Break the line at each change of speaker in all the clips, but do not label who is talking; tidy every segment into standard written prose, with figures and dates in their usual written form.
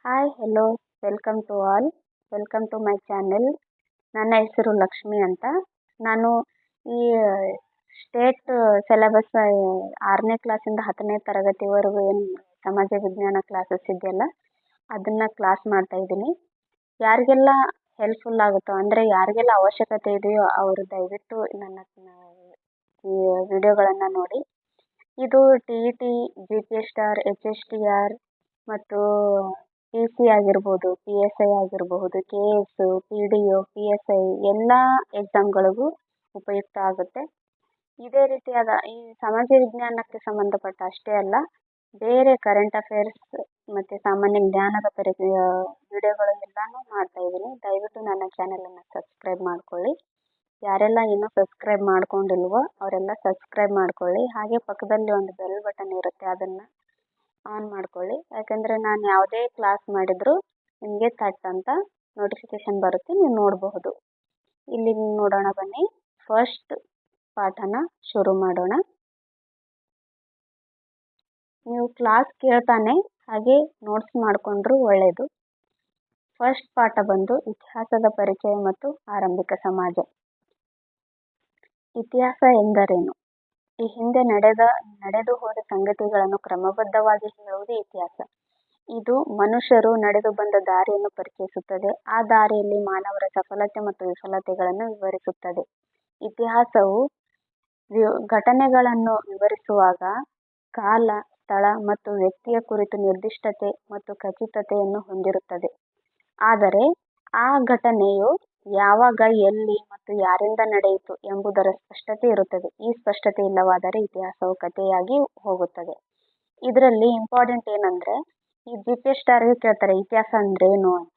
Hi hello welcome to all welcome to my channel. ನನ್ನ ಹೆಸರು ಲಕ್ಷ್ಮಿ ಅಂತ. ನಾನು ಈ ಸ್ಟೇಟ್ ಸಿಲೆಬಸ್ 6ನೇ ಕ್ಲಾಸಿಂದ 10ನೇ ತರಗತಿವರೆಗೂ ಏನು ಸಮಾಜ ವಿಜ್ಞಾನ ಕ್ಲಾಸಸ್ ಇದೆಯಲ್ಲ ಅದನ್ನು ಕ್ಲಾಸ್ ಮಾಡ್ತಾ ಇದ್ದೀನಿ. ಯಾರಿಗೆಲ್ಲ ಹೆಲ್ಪ್ಫುಲ್ ಆಗುತ್ತೋ ಅಂದರೆ ಯಾರಿಗೆಲ್ಲ ಅವಶ್ಯಕತೆ ಇದೆಯೋ ಅವರು ದಯವಿಟ್ಟು ನನ್ನ ಈ ವಿಡಿಯೋಗಳನ್ನು ನೋಡಿ. ಇದು TET, GPSR, HSTR ಮತ್ತು PC ಆಗಿರ್ಬೋದು, PSI ಆಗಿರಬಹುದು, KS, PDO, PSI ಎಲ್ಲ ಎಕ್ಸಾಮ್ಗಳಿಗೂ ಉಪಯುಕ್ತ ಆಗುತ್ತೆ. ಇದೇ ರೀತಿಯಾದ ಈ ಸಮಾಜ ವಿಜ್ಞಾನಕ್ಕೆ ಸಂಬಂಧಪಟ್ಟ ಅಷ್ಟೇ ಅಲ್ಲ, ಬೇರೆ ಕರೆಂಟ್ ಅಫೇರ್ಸ್ ಮತ್ತು ಸಾಮಾನ್ಯ ಜ್ಞಾನದ ವಿಡಿಯೋಗಳು ಎಲ್ಲನೂ ಮಾಡ್ತಾ ಇದ್ದೀನಿ. ದಯವಿಟ್ಟು ನನ್ನ ಚಾನೆಲನ್ನು ಸಬ್ಸ್ಕ್ರೈಬ್ ಮಾಡ್ಕೊಳ್ಳಿ. ಯಾರೆಲ್ಲ ಇನ್ನೂ ಸಬ್ಸ್ಕ್ರೈಬ್ ಮಾಡ್ಕೊಂಡಿಲ್ವೋ ಅವರೆಲ್ಲ ಸಬ್ಸ್ಕ್ರೈಬ್ ಮಾಡ್ಕೊಳ್ಳಿ. ಹಾಗೆ ಪಕ್ಕದಲ್ಲಿ ಒಂದು ಬೆಲ್ ಬಟನ್ ಇರುತ್ತೆ, ಅದನ್ನು ಆನ್ ಮಾಡ್ಕೊಳ್ಳಿ. ಯಾಕಂದರೆ ನಾನು ಯಾವುದೇ ಕ್ಲಾಸ್ ಮಾಡಿದರೂ ನಿಮಗೆ ಥಟ್ ಅಂತ ನೋಟಿಫಿಕೇಶನ್ ಬರುತ್ತೆ, ನೀವು ನೋಡಬಹುದು. ಇಲ್ಲಿ ನೋಡೋಣ ಬನ್ನಿ. ಫಸ್ಟ್ ಪಾಠನ ಶುರು ಮಾಡೋಣ. ನೀವು ಕ್ಲಾಸ್ ಕೇಳ್ತಾನೆ ಹಾಗೆ ನೋಟ್ಸ್ ಮಾಡಿಕೊಂಡ್ರೂ ಒಳ್ಳೆಯದು. ಫಸ್ಟ್ ಪಾಠ ಬಂದು ಇತಿಹಾಸದ ಪರಿಚಯ ಮತ್ತು ಆರಂಭಿಕ ಸಮಾಜ. ಇತಿಹಾಸ ಎಂದರೇನು? ಈ ಹಿಂದೆ ನಡೆದು ಹೋದ ಸಂಗತಿಗಳನ್ನು ಕ್ರಮಬದ್ಧವಾಗಿ ಹೇಳುವುದು ಇತಿಹಾಸ. ಇದು ಮನುಷ್ಯರು ನಡೆದು ಬಂದ ದಾರಿಯನ್ನು ಪರಿಚಯಿಸುತ್ತದೆ. ಆ ದಾರಿಯಲ್ಲಿ ಮಾನವರ ಸಫಲತೆ ಮತ್ತು ವಿಫಲತೆಗಳನ್ನು ವಿವರಿಸುತ್ತದೆ. ಇತಿಹಾಸವು ಘಟನೆಗಳನ್ನು ವಿವರಿಸುವಾಗ ಕಾಲ, ಸ್ಥಳ ಮತ್ತು ವ್ಯಕ್ತಿಯ ಕುರಿತು ನಿರ್ದಿಷ್ಟತೆ ಮತ್ತು ಖಚಿತತೆಯನ್ನು ಹೊಂದಿರುತ್ತದೆ. ಆದರೆ ಆ ಘಟನೆಯು ಯಾವಾಗ, ಎಲ್ಲಿ ಮತ್ತು ಯಾರಿಂದ ನಡೆಯಿತು ಎಂಬುದರ ಸ್ಪಷ್ಟತೆ ಇರುತ್ತದೆ. ಈ ಸ್ಪಷ್ಟತೆ ಇಲ್ಲವಾದರೆ ಇತಿಹಾಸವು ಕಥೆಯಾಗಿ ಹೋಗುತ್ತದೆ. ಇದರಲ್ಲಿ ಇಂಪಾರ್ಟೆಂಟ್ ಏನಂದರೆ, ಈ GPSRಗೆ ಕೇಳ್ತಾರೆ ಇತಿಹಾಸ ಅಂದ್ರೇನು ಅಂತ.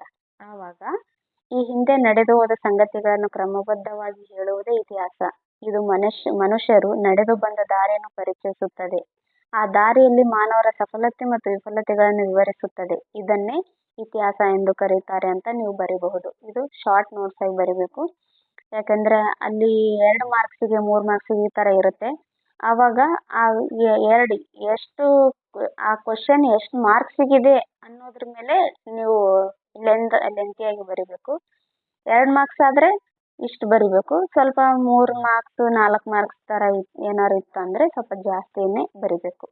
ಆವಾಗ ಈ ಹಿಂದೆ ನಡೆದು ಹೋದ ಸಂಗತಿಗಳನ್ನು ಕ್ರಮಬದ್ಧವಾಗಿ ಹೇಳುವುದೇ ಇತಿಹಾಸ. ಇದು ಮನುಷ್ಯರು ನಡೆದು ಬಂದ ದಾರಿಯನ್ನು ಪರಿಚಯಿಸುತ್ತದೆ. ಆ ದಾರಿಯಲ್ಲಿ ಮಾನವರ ಸಫಲತೆ ಮತ್ತು ವಿಫಲತೆಗಳನ್ನು ವಿವರಿಸುತ್ತದೆ. ಇದನ್ನೇ ಇತಿಹಾಸ ಎಂದು ಕರೀತಾರೆ ಅಂತ ನೀವು ಬರೀಬಹುದು. ಇದು ಶಾರ್ಟ್ ನೋಟ್ಸ್ ಆಗಿ ಬರೀಬೇಕು. ಯಾಕಂದರೆ ಅಲ್ಲಿ 2 ಮಾರ್ಕ್ಸಿಗೆ 3 ಮಾರ್ಕ್ಸಿಗೆ ಈ ಥರ ಇರುತ್ತೆ. ಆವಾಗ ಆ ಕ್ವಶನ್ ಎಷ್ಟು ಮಾರ್ಕ್ಸಿಗಿದೆ ಅನ್ನೋದ್ರ ಮೇಲೆ ನೀವು ಲೆಂತಿಯಾಗಿ ಬರೀಬೇಕು. 2 ಮಾರ್ಕ್ಸ್ ಆದರೆ ಇಷ್ಟು ಬರೀಬೇಕು. ಸ್ವಲ್ಪ 3 ಮಾರ್ಕ್ಸ್ 4 ಮಾರ್ಕ್ಸ್ ಥರ ಏನಾರು ಇತ್ತು ಅಂದರೆ ಸ್ವಲ್ಪ ಜಾಸ್ತಿನೇ ಬರೀಬೇಕು.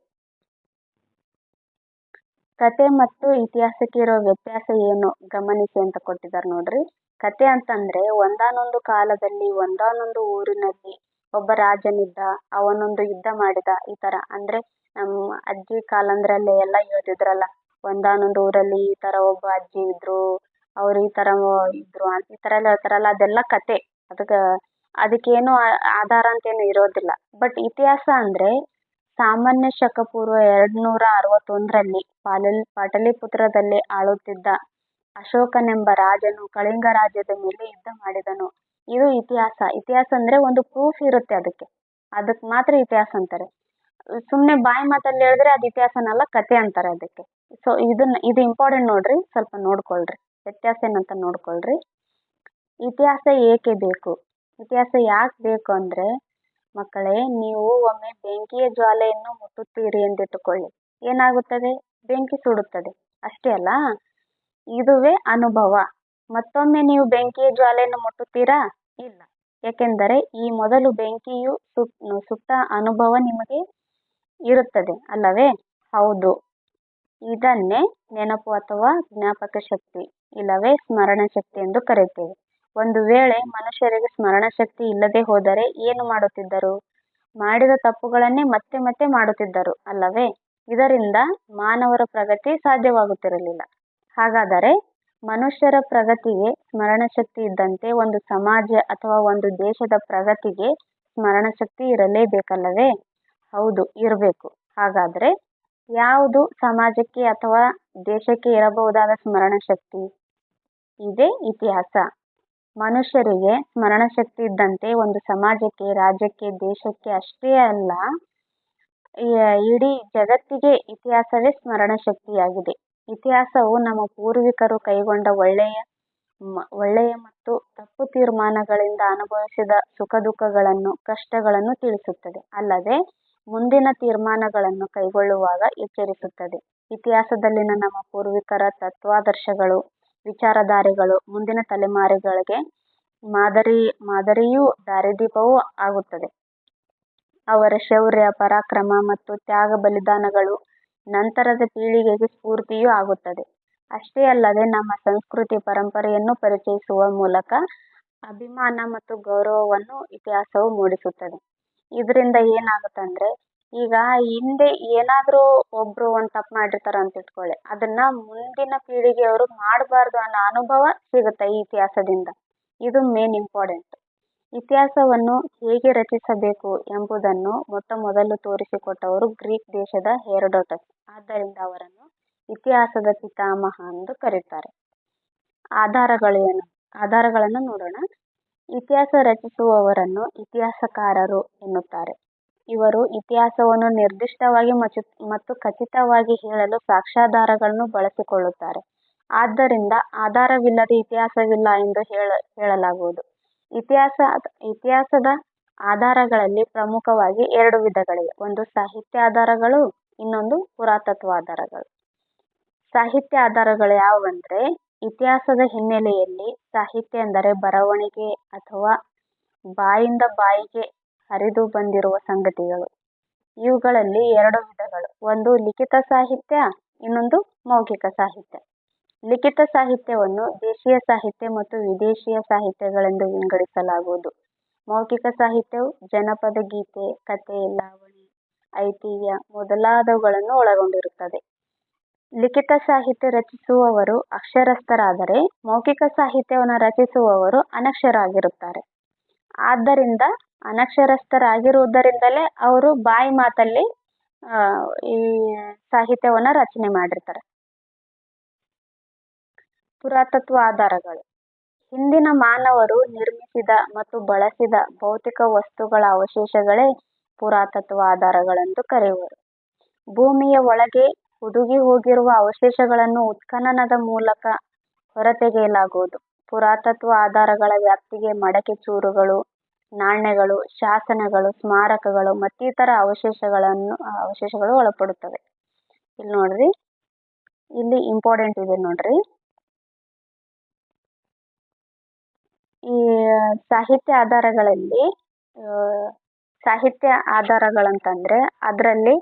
ಕತೆ ಮತ್ತು ಇತಿಹಾಸಕ್ಕೆ ಇರೋ ವ್ಯತ್ಯಾಸ ಏನು ಗಮನಿಸಿ ಅಂತ ಕೊಟ್ಟಿದ್ದಾರೆ ನೋಡ್ರಿ. ಕತೆ ಅಂತಂದ್ರೆ ಒಂದಾನೊಂದು ಕಾಲದಲ್ಲಿ ಒಂದಾನೊಂದು ಊರಿನಲ್ಲಿ ಒಬ್ಬ ರಾಜನಿದ್ದ, ಅವನೊಂದು ಯುದ್ಧ ಮಾಡಿದ, ಈ ಥರ. ಅಂದರೆ ನಮ್ಮ ಅಜ್ಜಿ ಕಾಲಂದ್ರಲ್ಲಿ ಎಲ್ಲ ಹೇಳ್ತಿದ್ರಲ್ಲ, ಒಂದಾನೊಂದು ಊರಲ್ಲಿ ಈ ಥರ ಒಬ್ಬ ಅಜ್ಜಿ ಇದ್ರು, ಅವ್ರು ಈ ಥರ ಇದ್ರು ಅಂತ ಈ ಥರ ಎಲ್ಲ ಹೇಳ್ತಾರಲ್ಲ, ಅದೆಲ್ಲ ಕತೆ. ಅದಕ್ಕೇನು ಆಧಾರ ಅಂತೇನು ಇರೋದಿಲ್ಲ. ಬಟ್ ಇತಿಹಾಸ ಅಂದರೆ ಸಾಮಾನ್ಯ ಶಕ ಪೂರ್ವ 261ರಲ್ಲಿ ಪಾಟಲಿಪುತ್ರದಲ್ಲಿ ಆಳುತ್ತಿದ್ದ ಅಶೋಕನೆಂಬ ರಾಜನು ಕಳಿಂಗ ರಾಜ್ಯದ ಮೇಲೆ ಯುದ್ಧ ಮಾಡಿದನು. ಇದು ಇತಿಹಾಸ. ಇತಿಹಾಸ ಅಂದರೆ ಒಂದು ಪ್ರೂಫ್ ಇರುತ್ತೆ, ಅದಕ್ಕೆ ಮಾತ್ರ ಇತಿಹಾಸ ಅಂತಾರೆ. ಸುಮ್ಮನೆ ಬಾಯಿ ಮಾತಲ್ಲಿ ಹೇಳಿದ್ರೆ ಅದು ಇತಿಹಾಸನಲ್ಲ, ಕತೆ ಅಂತಾರೆ ಅದಕ್ಕೆ. ಸೊ ಇದು ಇಂಪಾರ್ಟೆಂಟ್ ನೋಡ್ರಿ, ಸ್ವಲ್ಪ ನೋಡ್ಕೊಳ್ರಿ. ವ್ಯತ್ಯಾಸ ಏನಂತ ನೋಡ್ಕೊಳ್ರಿ. ಇತಿಹಾಸ ಏಕೆ ಬೇಕು? ಇತಿಹಾಸ ಯಾಕೆ ಬೇಕು ಅಂದರೆ, ಮಕ್ಕಳೇ, ನೀವು ಒಮ್ಮೆ ಬೆಂಕಿಯ ಜ್ವಾಲೆಯನ್ನು ಮುಟ್ಟುತ್ತೀರಿ ಎಂದಿಟ್ಟುಕೊಳ್ಳಿ. ಏನಾಗುತ್ತದೆ? ಬೆಂಕಿ ಸುಡುತ್ತದೆ, ಅಷ್ಟೇ ಅಲ್ಲ? ಇದುವೇ ಅನುಭವ. ಮತ್ತೊಮ್ಮೆ ನೀವು ಬೆಂಕಿಯ ಜ್ವಾಲೆಯನ್ನು ಮುಟ್ಟುತ್ತೀರಾ? ಇಲ್ಲ. ಏಕೆಂದರೆ ಈ ಮೊದಲು ಬೆಂಕಿಯು ಸುಟ್ಟ ಅನುಭವ ನಿಮಗೆ ಇರುತ್ತದೆ ಅಲ್ಲವೇ? ಹೌದು. ಇದನ್ನೇ ನೆನಪು ಅಥವಾ ಜ್ಞಾಪಕ ಶಕ್ತಿ ಇಲ್ಲವೇ ಸ್ಮರಣ ಶಕ್ತಿ ಎಂದು ಕರೆಯುತ್ತೇವೆ. ಒಂದು ವೇಳೆ ಮನುಷ್ಯರಿಗೆ ಸ್ಮರಣ ಶಕ್ತಿ ಇಲ್ಲದೆ ಹೋದರೆ ಏನು ಮಾಡುತ್ತಿದ್ದರು? ಮಾಡಿದ ತಪ್ಪುಗಳನ್ನೇ ಮತ್ತೆ ಮತ್ತೆ ಮಾಡುತ್ತಿದ್ದರು ಅಲ್ಲವೇ? ಇದರಿಂದ ಮಾನವರ ಪ್ರಗತಿ ಸಾಧ್ಯವಾಗುತ್ತಿರಲಿಲ್ಲ. ಹಾಗಾದರೆ ಮನುಷ್ಯರ ಪ್ರಗತಿಗೆ ಸ್ಮರಣ ಶಕ್ತಿ ಇದ್ದಂತೆ ಒಂದು ಸಮಾಜ ಅಥವಾ ಒಂದು ದೇಶದ ಪ್ರಗತಿಗೆ ಸ್ಮರಣ ಶಕ್ತಿ ಇರಲೇಬೇಕಲ್ಲವೇ? ಹೌದು, ಇರಬೇಕು. ಹಾಗಾದರೆ ಯಾವುದು ಸಮಾಜಕ್ಕೆ ಅಥವಾ ದೇಶಕ್ಕೆ ಇರಬಹುದಾದ ಸ್ಮರಣ ಶಕ್ತಿ? ಇದೇ ಇತಿಹಾಸ. ಮನುಷ್ಯರಿಗೆ ಸ್ಮರಣ ಶಕ್ತಿ ಇದ್ದಂತೆ ಒಂದು ಸಮಾಜಕ್ಕೆ, ರಾಜ್ಯಕ್ಕೆ, ದೇಶಕ್ಕೆ ಅಷ್ಟೇ ಅಲ್ಲ, ಇಡೀ ಜಗತ್ತಿಗೆ ಇತಿಹಾಸವೇ ಸ್ಮರಣ ಶಕ್ತಿಯಾಗಿದೆ. ಇತಿಹಾಸವು ನಮ್ಮ ಪೂರ್ವಿಕರು ಕೈಗೊಂಡ ಒಳ್ಳೆಯ ಮತ್ತು ತಪ್ಪು ತೀರ್ಮಾನಗಳಿಂದ ಅನುಭವಿಸಿದ ಸುಖ ದುಃಖಗಳನ್ನು, ಕಷ್ಟಗಳನ್ನು ತಿಳಿಸುತ್ತದೆ. ಅಲ್ಲದೆ ಮುಂದಿನ ತೀರ್ಮಾನಗಳನ್ನು ಕೈಗೊಳ್ಳುವಾಗ ಎಚ್ಚರಿಸುತ್ತದೆ. ಇತಿಹಾಸದಲ್ಲಿನ ನಮ್ಮ ಪೂರ್ವಿಕರ ತತ್ವಾದರ್ಶಗಳು, ವಿಚಾರಧಾರೆಗಳು ಮುಂದಿನ ತಲೆಮಾರುಗಳಿಗೆ ಮಾದರಿಯೂ ದಾರಿದೀಪವೂ ಆಗುತ್ತದೆ. ಅವರ ಶೌರ್ಯ, ಪರಾಕ್ರಮ ಮತ್ತು ತ್ಯಾಗ ಬಲಿದಾನಗಳು ನಂತರದ ಪೀಳಿಗೆಗೆ ಸ್ಫೂರ್ತಿಯೂ ಆಗುತ್ತದೆ. ಅಷ್ಟೇ ಅಲ್ಲದೆ ನಮ್ಮ ಸಂಸ್ಕೃತಿ ಪರಂಪರೆಯನ್ನು ಪರಿಚಯಿಸುವ ಮೂಲಕ ಅಭಿಮಾನ ಮತ್ತು ಗೌರವವನ್ನು ಇತಿಹಾಸವು ಮೂಡಿಸುತ್ತದೆ. ಇದರಿಂದ ಏನಾಗುತ್ತಂದ್ರೆ, ಈಗ ಹಿಂದೆ ಏನಾದರೂ ಒಬ್ರು ಒಂದು ತಪ್ಪು ಮಾಡಿರ್ತಾರ ಅಂತ ಇಟ್ಕೊಳ್ಳಿ, ಅದನ್ನ ಮುಂದಿನ ಪೀಳಿಗೆಯವರು ಮಾಡಬಾರ್ದು ಅನ್ನೋ ಅನುಭವ ಸಿಗುತ್ತೆ ಈ ಇತಿಹಾಸದಿಂದ. ಇದು ಮೇನ್ ಇಂಪಾರ್ಟೆಂಟ್. ಇತಿಹಾಸವನ್ನು ಹೇಗೆ ರಚಿಸಬೇಕು ಎಂಬುದನ್ನು ಮೊಟ್ಟ ಮೊದಲು ತೋರಿಸಿಕೊಟ್ಟವರು ಗ್ರೀಕ್ ದೇಶದ ಹೆರೋಡೋಟಸ್. ಆದ್ದರಿಂದ ಅವರನ್ನು ಇತಿಹಾಸದ ಪಿತಾಮಹ ಎಂದು ಕರೀತಾರೆ. ಆಧಾರಗಳನ್ನು ನೋಡೋಣ. ಇತಿಹಾಸ ರಚಿಸುವವರನ್ನು ಇತಿಹಾಸಕಾರರು ಎನ್ನುತ್ತಾರೆ. ಇವರು ಇತಿಹಾಸವನ್ನು ನಿರ್ದಿಷ್ಟವಾಗಿ ಮತ್ತು ಖಚಿತವಾಗಿ ಹೇಳಲು ಸಾಕ್ಷ್ಯಾಧಾರಗಳನ್ನು ಬಳಸಿಕೊಳ್ಳುತ್ತಾರೆ. ಆದ್ದರಿಂದ ಆಧಾರವಿಲ್ಲದೆ ಇತಿಹಾಸವಿಲ್ಲ ಎಂದು ಹೇಳಲಾಗುವುದು. ಇತಿಹಾಸದ ಆಧಾರಗಳಲ್ಲಿ ಪ್ರಮುಖವಾಗಿ 2 ವಿಧಗಳಿವೆ. ಒಂದು ಸಾಹಿತ್ಯ ಆಧಾರಗಳು, ಇನ್ನೊಂದು ಪುರಾತತ್ವ ಆಧಾರಗಳು. ಸಾಹಿತ್ಯ ಆಧಾರಗಳು ಯಾವುವಂದ್ರೆ, ಇತಿಹಾಸದ ಹಿನ್ನೆಲೆಯಲ್ಲಿ ಸಾಹಿತ್ಯ ಎಂದರೆ ಬರವಣಿಗೆ ಅಥವಾ ಬಾಯಿಂದ ಬಾಯಿಗೆ ಹರಿದು ಬಂದಿರುವ ಸಂಗತಿಗಳು. ಇವುಗಳಲ್ಲಿ 2 ವಿಧಗಳು. ಒಂದು ಲಿಖಿತ ಸಾಹಿತ್ಯ, ಇನ್ನೊಂದು ಮೌಖಿಕ ಸಾಹಿತ್ಯ. ಲಿಖಿತ ಸಾಹಿತ್ಯವನ್ನು ದೇಶೀಯ ಸಾಹಿತ್ಯ ಮತ್ತು ವಿದೇಶೀಯ ಸಾಹಿತ್ಯಗಳೆಂದು ವಿಂಗಡಿಸಲಾಗುವುದು. ಮೌಖಿಕ ಸಾಹಿತ್ಯವು ಜನಪದ ಗೀತೆ, ಕಥೆ, ಲಾವಣಿ, ಐತಿಹ್ಯ ಮೊದಲಾದವುಗಳನ್ನು ಒಳಗೊಂಡಿರುತ್ತದೆ. ಲಿಖಿತ ಸಾಹಿತ್ಯ ರಚಿಸುವವರು ಅಕ್ಷರಸ್ಥರಾದರೆ, ಮೌಖಿಕ ಸಾಹಿತ್ಯವನ್ನು ರಚಿಸುವವರು ಅನಕ್ಷರರಾಗಿರುತ್ತಾರೆ. ಆದ್ದರಿಂದ ಅನಕ್ಷರಸ್ಥರಾಗಿರುವುದರಿಂದಲೇ ಅವರು ಬಾಯಿ ಮಾತಲ್ಲಿ ಈ ಸಾಹಿತ್ಯವನ್ನು ರಚನೆ ಮಾಡಿರ್ತಾರೆ. ಪುರಾತತ್ವ ಆಧಾರಗಳು. ಹಿಂದಿನ ಮಾನವರು ನಿರ್ಮಿಸಿದ ಮತ್ತು ಬಳಸಿದ ಭೌತಿಕ ವಸ್ತುಗಳ ಅವಶೇಷಗಳೇ ಪುರಾತತ್ವ ಆಧಾರಗಳೆಂದು ಕರೆಯುವರು. ಭೂಮಿಯ ಒಳಗೆ ಹುದುಗಿ ಹೋಗಿರುವ ಅವಶೇಷಗಳನ್ನು ಉತ್ಖನನದ ಮೂಲಕ ಹೊರತೆಗೆಯಲಾಗುವುದು. ಪುರಾತತ್ವ ಆಧಾರಗಳ ವ್ಯಾಪ್ತಿಗೆ ಮಡಕೆ ಚೂರುಗಳು, ನಾಣ್ಯಗಳು, ಶಾಸನಗಳು, ಸ್ಮಾರಕಗಳು ಮತ್ತಿತರ ಅವಶೇಷಗಳು ಒಳಪಡುತ್ತವೆ. ಇಲ್ಲಿ ನೋಡ್ರಿ, ಇಲ್ಲಿ ಇಂಪಾರ್ಟೆಂಟ್ ಇದೆ ನೋಡ್ರಿ. ಈ ಸಾಹಿತ್ಯ ಆಧಾರಗಳಂತಂದ್ರೆ ಅದರಲ್ಲಿ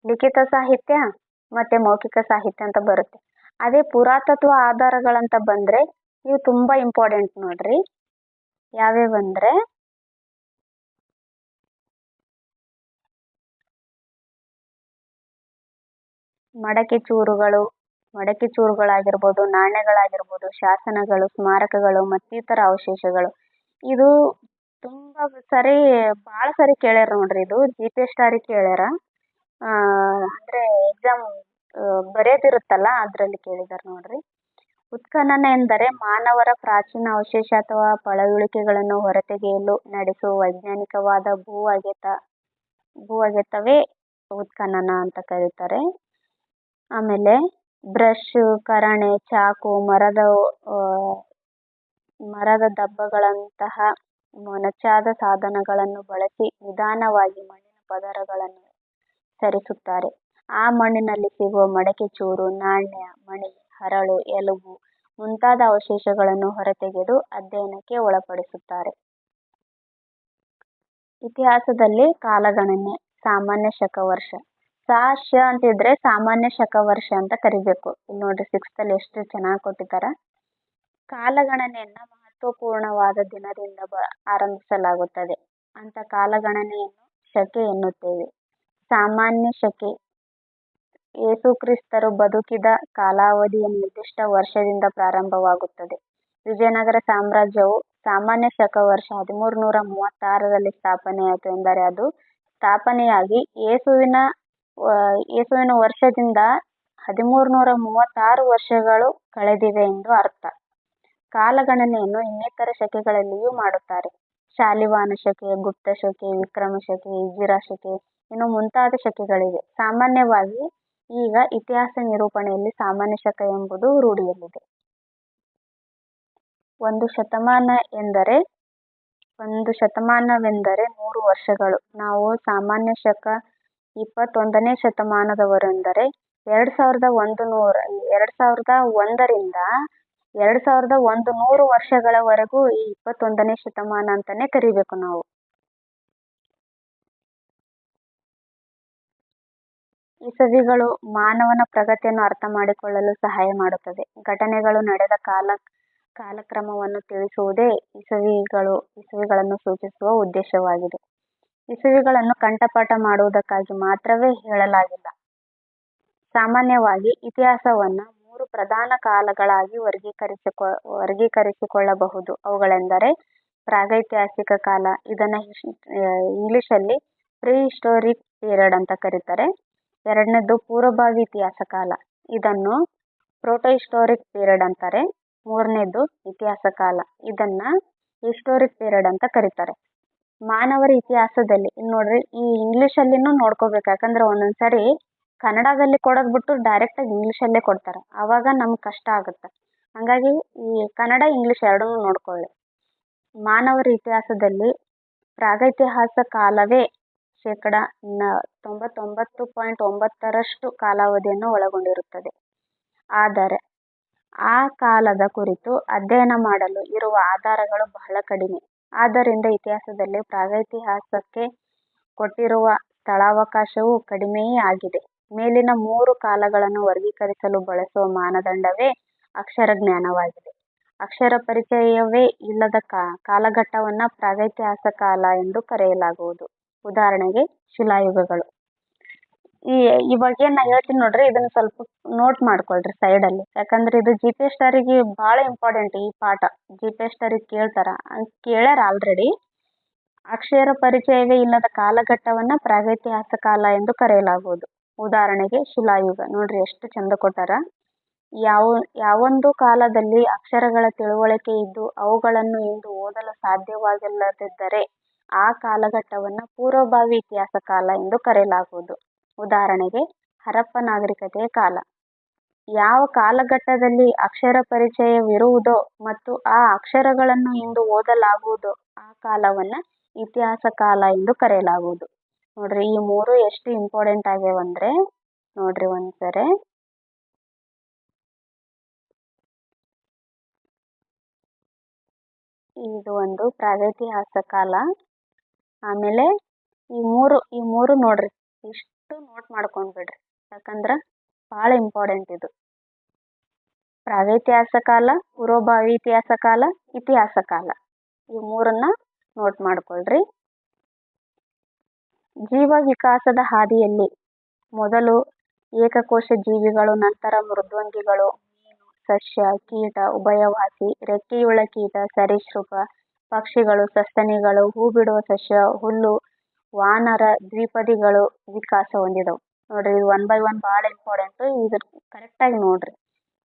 ಲಿಖಿತ ಸಾಹಿತ್ಯ ಮತ್ತೆ ಮೌಖಿಕ ಸಾಹಿತ್ಯ ಅಂತ ಬರುತ್ತೆ. ಅದೇ ಪುರಾತತ್ವ ಆಧಾರಗಳಂತ ಬಂದ್ರೆ ಇವು ತುಂಬಾ ಇಂಪಾರ್ಟೆಂಟ್ ನೋಡ್ರಿ. ಯಾವ್ಯಾವಂದ್ರೆ ಮಡಕೆ ಚೂರುಗಳಾಗಿರ್ಬೋದು, ನಾಣ್ಯಗಳಾಗಿರ್ಬೋದು, ಶಾಸನಗಳು, ಸ್ಮಾರಕಗಳು ಮತ್ತಿತರ ಅವಶೇಷಗಳು. ಇದು ತುಂಬಾ ಭಾಳ ಸರಿ ಕೇಳ್ಯಾರ ನೋಡ್ರಿ. ಇದು GPS ಕೇಳ್ಯಾರ. ಅಂದ್ರೆ ಎಕ್ಸಾಮ್ ಬರೆಯೋದಿರುತ್ತಲ್ಲ ಅದರಲ್ಲಿ ಕೇಳಿದಾರೆ ನೋಡ್ರಿ. ಉತ್ಖನನ ಎಂದರೆ ಮಾನವರ ಪ್ರಾಚೀನ ಅವಶೇಷ ಅಥವಾ ಪಳೆಯುಳಿಕೆಗಳನ್ನು ಹೊರತೆಗೆಯಲು ನಡೆಸುವ ವೈಜ್ಞಾನಿಕವಾದ ಭೂ ಅಗೆತವೇ ಉತ್ಖನನ ಅಂತ ಕರೀತಾರೆ. ಆಮೇಲೆ ಬ್ರಷ್, ಕರಣೆ, ಚಾಕು, ಮರದ ದಬ್ಬಗಳಂತಹ ಮೊನಚಾದ ಸಾಧನಗಳನ್ನು ಬಳಸಿ ನಿಧಾನವಾಗಿ ಮಣ್ಣಿನ ಪದರಗಳನ್ನು ಸರಿಸುತ್ತಾರೆ. ಆ ಮಣ್ಣಿನಲ್ಲಿ ಸಿಗುವ ಮಡಕೆ ಚೂರು, ನಾಣ್ಯ, ಮಣಿ, ಹರಳು, ಎಲುಬು ಮುಂತಾದ ಅವಶೇಷಗಳನ್ನು ಹೊರತೆಗೆದು ಅಧ್ಯಯನಕ್ಕೆ ಒಳಪಡಿಸುತ್ತಾರೆ. ಇತಿಹಾಸದಲ್ಲಿ ಕಾಲಗಣನೆ, ಸಾಮಾನ್ಯ ಶಕವರ್ಷ. ಶ ಅಂತಿದ್ರೆ ಸಾಮಾನ್ಯ ಶಕವರ್ಷ ಅಂತ ಕರಿಬೇಕು. ಇಲ್ಲಿ ನೋಡ್ರಿ 6th ಅಲ್ಲಿ ಎಷ್ಟು ಚೆನ್ನಾಗಿ ಕೊಟ್ಟಿದ್ದಾರೆ. ಕಾಲಗಣನೆಯನ್ನ ಮಹತ್ವಪೂರ್ಣವಾದ ದಿನದಿಂದ ಆರಂಭಿಸಲಾಗುತ್ತದೆ. ಅಂತ ಕಾಲಗಣನೆಯನ್ನು ಶಕೆ ಎನ್ನುತ್ತೇವೆ. ಸಾಮಾನ್ಯ ಶಕೆ ಯೇಸುಕ್ರಿಸ್ತರು ಬದುಕಿದ ಕಾಲಾವಧಿಯ ನಿರ್ದಿಷ್ಟ ವರ್ಷದಿಂದ ಪ್ರಾರಂಭವಾಗುತ್ತದೆ. ವಿಜಯನಗರ ಸಾಮ್ರಾಜ್ಯವು ಸಾಮಾನ್ಯ ಶಕವರ್ಷ 1336ರಲ್ಲಿ ಸ್ಥಾಪನೆಯಾಯಿತು. ಎಂದರೆ ಅದು ಸ್ಥಾಪನೆಯಾಗಿ ಯೇಸುವಿನ ವರ್ಷದಿಂದ 1336 ವರ್ಷಗಳು ಕಳೆದಿವೆ ಎಂದು ಅರ್ಥ. ಕಾಲಗಣನೆಯನ್ನು ಇನ್ನಿತರ ಶಕೆಗಳಲ್ಲಿಯೂ ಮಾಡುತ್ತಾರೆ. ಶಾಲಿವಾಹನ ಶಕೆ, ಗುಪ್ತ ಶಕೆ, ವಿಕ್ರಮ ಶಕೆ, ಹಿಜ್ರಾ ಶಕೆ ಇನ್ನು ಮುಂತಾದ ಶಕೆಗಳಿವೆ. ಸಾಮಾನ್ಯವಾಗಿ ಈಗ ಇತಿಹಾಸ ನಿರೂಪಣೆಯಲ್ಲಿ ಸಾಮಾನ್ಯ ಶಕ ಎಂಬುದು ರೂಢಿಯಲ್ಲಿದೆ. ಒಂದು ಶತಮಾನವೆಂದರೆ 100 ವರ್ಷಗಳು. ನಾವು ಸಾಮಾನ್ಯ ಶಕ 21ನೇ ಶತಮಾನದವರೆಂದರೆ 2101ರಿಂದ 2100 ವರ್ಷಗಳವರೆಗೂ ಈ 21ನೇ ಶತಮಾನ ಅಂತಾನೆ ಕರಿಬೇಕು ನಾವು. ಇಸವಿಗಳು ಮಾನವನ ಪ್ರಗತಿಯನ್ನು ಅರ್ಥ ಮಾಡಿಕೊಳ್ಳಲು ಸಹಾಯ ಮಾಡುತ್ತದೆ. ಘಟನೆಗಳು ನಡೆದ ಕಾಲಕ್ರಮವನ್ನು ತಿಳಿಸುವುದೇ ಇಸವಿಗಳನ್ನು ಸೂಚಿಸುವ ಉದ್ದೇಶವಾಗಿದೆ. ಇಸವಿಗಳನ್ನು ಕಂಠಪಾಠ ಮಾಡುವುದಕ್ಕಾಗಿ ಮಾತ್ರವೇ ಹೇಳಲಾಗಿಲ್ಲ. ಸಾಮಾನ್ಯವಾಗಿ ಇತಿಹಾಸವನ್ನ 3 ಪ್ರಧಾನ ಕಾಲಗಳಾಗಿ ವರ್ಗೀಕರಿಸಿಕೊಳ್ಳಬಹುದು. ಅವುಗಳೆಂದರೆ ಪ್ರಾಗೈತಿಹಾಸಿಕ ಕಾಲ, ಇದನ್ನ ಇಂಗ್ಲಿಷಲ್ಲಿ ಪ್ರೀ ಹಿಸ್ಟೋರಿಕ್ ಪೀರಿಯಡ್ ಅಂತ ಕರೀತಾರೆ. ಎರಡನೇದು ಪೂರ್ವಭಾವಿ ಇತಿಹಾಸ ಕಾಲ, ಇದನ್ನು ಪ್ರೋಟೋ ಹಿಸ್ಟೋರಿಕ್ ಪೀರಿಯಡ್ ಅಂತಾರೆ. ಮೂರನೇದು ಇತಿಹಾಸ ಕಾಲ, ಇದನ್ನ ಹಿಸ್ಟೋರಿಕ್ ಪೀರಿಯಡ್ ಅಂತ ಕರೀತಾರೆ. ಮಾನವರ ಇತಿಹಾಸದಲ್ಲಿ ನೋಡ್ರಿ, ಈ ಇಂಗ್ಲಿಷಲ್ಲಿನೂ ನೋಡ್ಕೋಬೇಕು. ಯಾಕಂದ್ರೆ ಒಂದೊಂದ್ಸರಿ ಕನ್ನಡದಲ್ಲಿ ಕೊಡೋದ್ ಬಿಟ್ಟು ಡೈರೆಕ್ಟ್ ಆಗಿ ಇಂಗ್ಲಿಷಲ್ಲೇ ಕೊಡ್ತಾರೆ, ಅವಾಗ ನಮ್ಗೆ ಕಷ್ಟ ಆಗುತ್ತೆ. ಹಂಗಾಗಿ ಈ ಕನ್ನಡ ಇಂಗ್ಲಿಷ್ ಎರಡನ್ನೂ ನೋಡ್ಕೊಳ್ಳಿ. ಮಾನವರ ಇತಿಹಾಸದಲ್ಲಿ ಪ್ರಾಗೈತಿಹಾಸ ಕಾಲವೇ 99.9% ಕಾಲಾವಧಿಯನ್ನು ಒಳಗೊಂಡಿರುತ್ತದೆ. ಆದರೆ ಆ ಕಾಲದ ಕುರಿತು ಅಧ್ಯಯನ ಮಾಡಲು ಇರುವ ಆಧಾರಗಳು ಬಹಳ ಕಡಿಮೆ. ಆದ್ದರಿಂದ ಇತಿಹಾಸದಲ್ಲಿ ಪ್ರಾಗೈತಿಹಾಸಕ್ಕೆ ಕೊಟ್ಟಿರುವ ಸ್ಥಳಾವಕಾಶವೂ ಕಡಿಮೆಯೇ ಆಗಿದೆ. ಮೇಲಿನ 3 ಕಾಲಗಳನ್ನು ವರ್ಗೀಕರಿಸಲು ಬಳಸುವ ಮಾನದಂಡವೇ ಅಕ್ಷರ ಜ್ಞಾನವಾಗಿದೆ. ಅಕ್ಷರ ಪರಿಚಯವೇ ಇಲ್ಲದ ಕಾಲಘಟ್ಟವನ್ನ ಪ್ರಾಗೈತಿಹಾಸ ಕಾಲ ಎಂದು ಕರೆಯಲಾಗುವುದು. ಉದಾಹರಣೆಗೆ ಶಿಲಾಯುಗಗಳು. ಈ ಬಗ್ಗೆ ನಾ ಹೇಳ್ತೀನಿ ನೋಡ್ರಿ, ಇದನ್ನ ಸ್ವಲ್ಪ ನೋಟ್ ಮಾಡ್ಕೊಳ್ರಿ ಸೈಡಲ್ಲಿ. ಯಾಕಂದ್ರೆ ಇದು GPS ಅವರಿಗೆ ಬಹಳ ಇಂಪಾರ್ಟೆಂಟ್ ಈ ಪಾಠ. GPS ಅವರಿಗೆ ಕೇಳ್ಯಾರ ಆಲ್ರೆಡಿ. ಅಕ್ಷರ ಪರಿಚಯವೇ ಇಲ್ಲದ ಕಾಲಘಟ್ಟವನ್ನ ಪ್ರಾಗೈತಿಹಾಸ ಕಾಲ ಎಂದು ಕರೆಯಲಾಗುವುದು. ಉದಾಹರಣೆಗೆ ಶಿಲಾಯುಗ. ನೋಡ್ರಿ ಎಷ್ಟು ಚಂದ ಕೊಟ್ಟಾರ. ಯಾವೊಂದು ಕಾಲದಲ್ಲಿ ಅಕ್ಷರಗಳ ತಿಳುವಳಿಕೆ ಇದ್ದು ಅವುಗಳನ್ನು ಇಂದು ಓದಲು ಸಾಧ್ಯವಾಗಿಲ್ಲದಿದ್ದರೆ ಆ ಕಾಲಘಟ್ಟವನ್ನ ಪೂರ್ವಭಾವಿ ಇತಿಹಾಸ ಕಾಲ ಎಂದು ಕರೆಯಲಾಗುವುದು. ಉದಾಹರಣೆಗೆ ಹರಪ್ಪ ನಾಗರಿಕತೆಯ ಕಾಲ. ಯಾವ ಕಾಲಘಟ್ಟದಲ್ಲಿ ಅಕ್ಷರ ಪರಿಚಯವಿರುವುದೋ ಮತ್ತು ಆ ಅಕ್ಷರಗಳನ್ನು ಇಂದು ಓದಲಾಗುವುದೋ ಆ ಕಾಲವನ್ನ ಇತಿಹಾಸ ಕಾಲ ಎಂದು ಕರೆಯಲಾಗುವುದು. ನೋಡ್ರಿ, ಈ 3 ಎಷ್ಟು ಇಂಪಾರ್ಟೆಂಟ್ ಆಗ್ಯಾವಂದ್ರೆ ನೋಡ್ರಿ ಒಂದ್ಸರಿ. ಇದು ಒಂದು ಪ್ರಾಗೈತಿಹಾಸ ಕಾಲ. ಆಮೇಲೆ ಈ ಮೂರು ನೋಡ್ರಿ, ಇಷ್ಟು ನೋಟ್ ಮಾಡ್ಕೊಂಡ್ಬಿಡ್ರಿ. ಯಾಕಂದ್ರ ಬಹಳ ಇಂಪಾರ್ಟೆಂಟ್ ಇದು. ಪ್ರಾಗೈತಿಹಾಸ ಕಾಲ, ಪೂರ್ವಭಾವಿ ಇತಿಹಾಸ ಕಾಲ, ಇತಿಹಾಸ ಕಾಲ, ಈ 3ನ್ನ ನೋಟ್ ಮಾಡ್ಕೊಳ್ರಿ. ಜೀವ ವಿಕಾಸದ ಹಾದಿಯಲ್ಲಿ ಮೊದಲು ಏಕಕೋಶ ಜೀವಿಗಳು, ನಂತರ ಮೃದ್ವಂಗಿಗಳು, ಮೀನು, ಸಸ್ಯ, ಕೀಟ, ಉಭಯವಾಸಿ, ರೆಕ್ಕೆಯುಳ್ಳ ಕೀಟ, ಸರೀಸೃಪ, ಪಕ್ಷಿಗಳು, ಸಸ್ತನಿಗಳು, ಹೂ ಬಿಡುವ ಸಸ್ಯ, ಹುಲ್ಲು, ವಾನರ, ದ್ವಿಪದಿಗಳು ವಿಕಾಸ ಹೊಂದಿದವು. ನೋಡ್ರಿ, ಇದು 1 by 1 ಬಹಳ ಇಂಪಾರ್ಟೆಂಟ್. ಇದು ಕರೆಕ್ಟಾಗಿ ನೋಡ್ರಿ.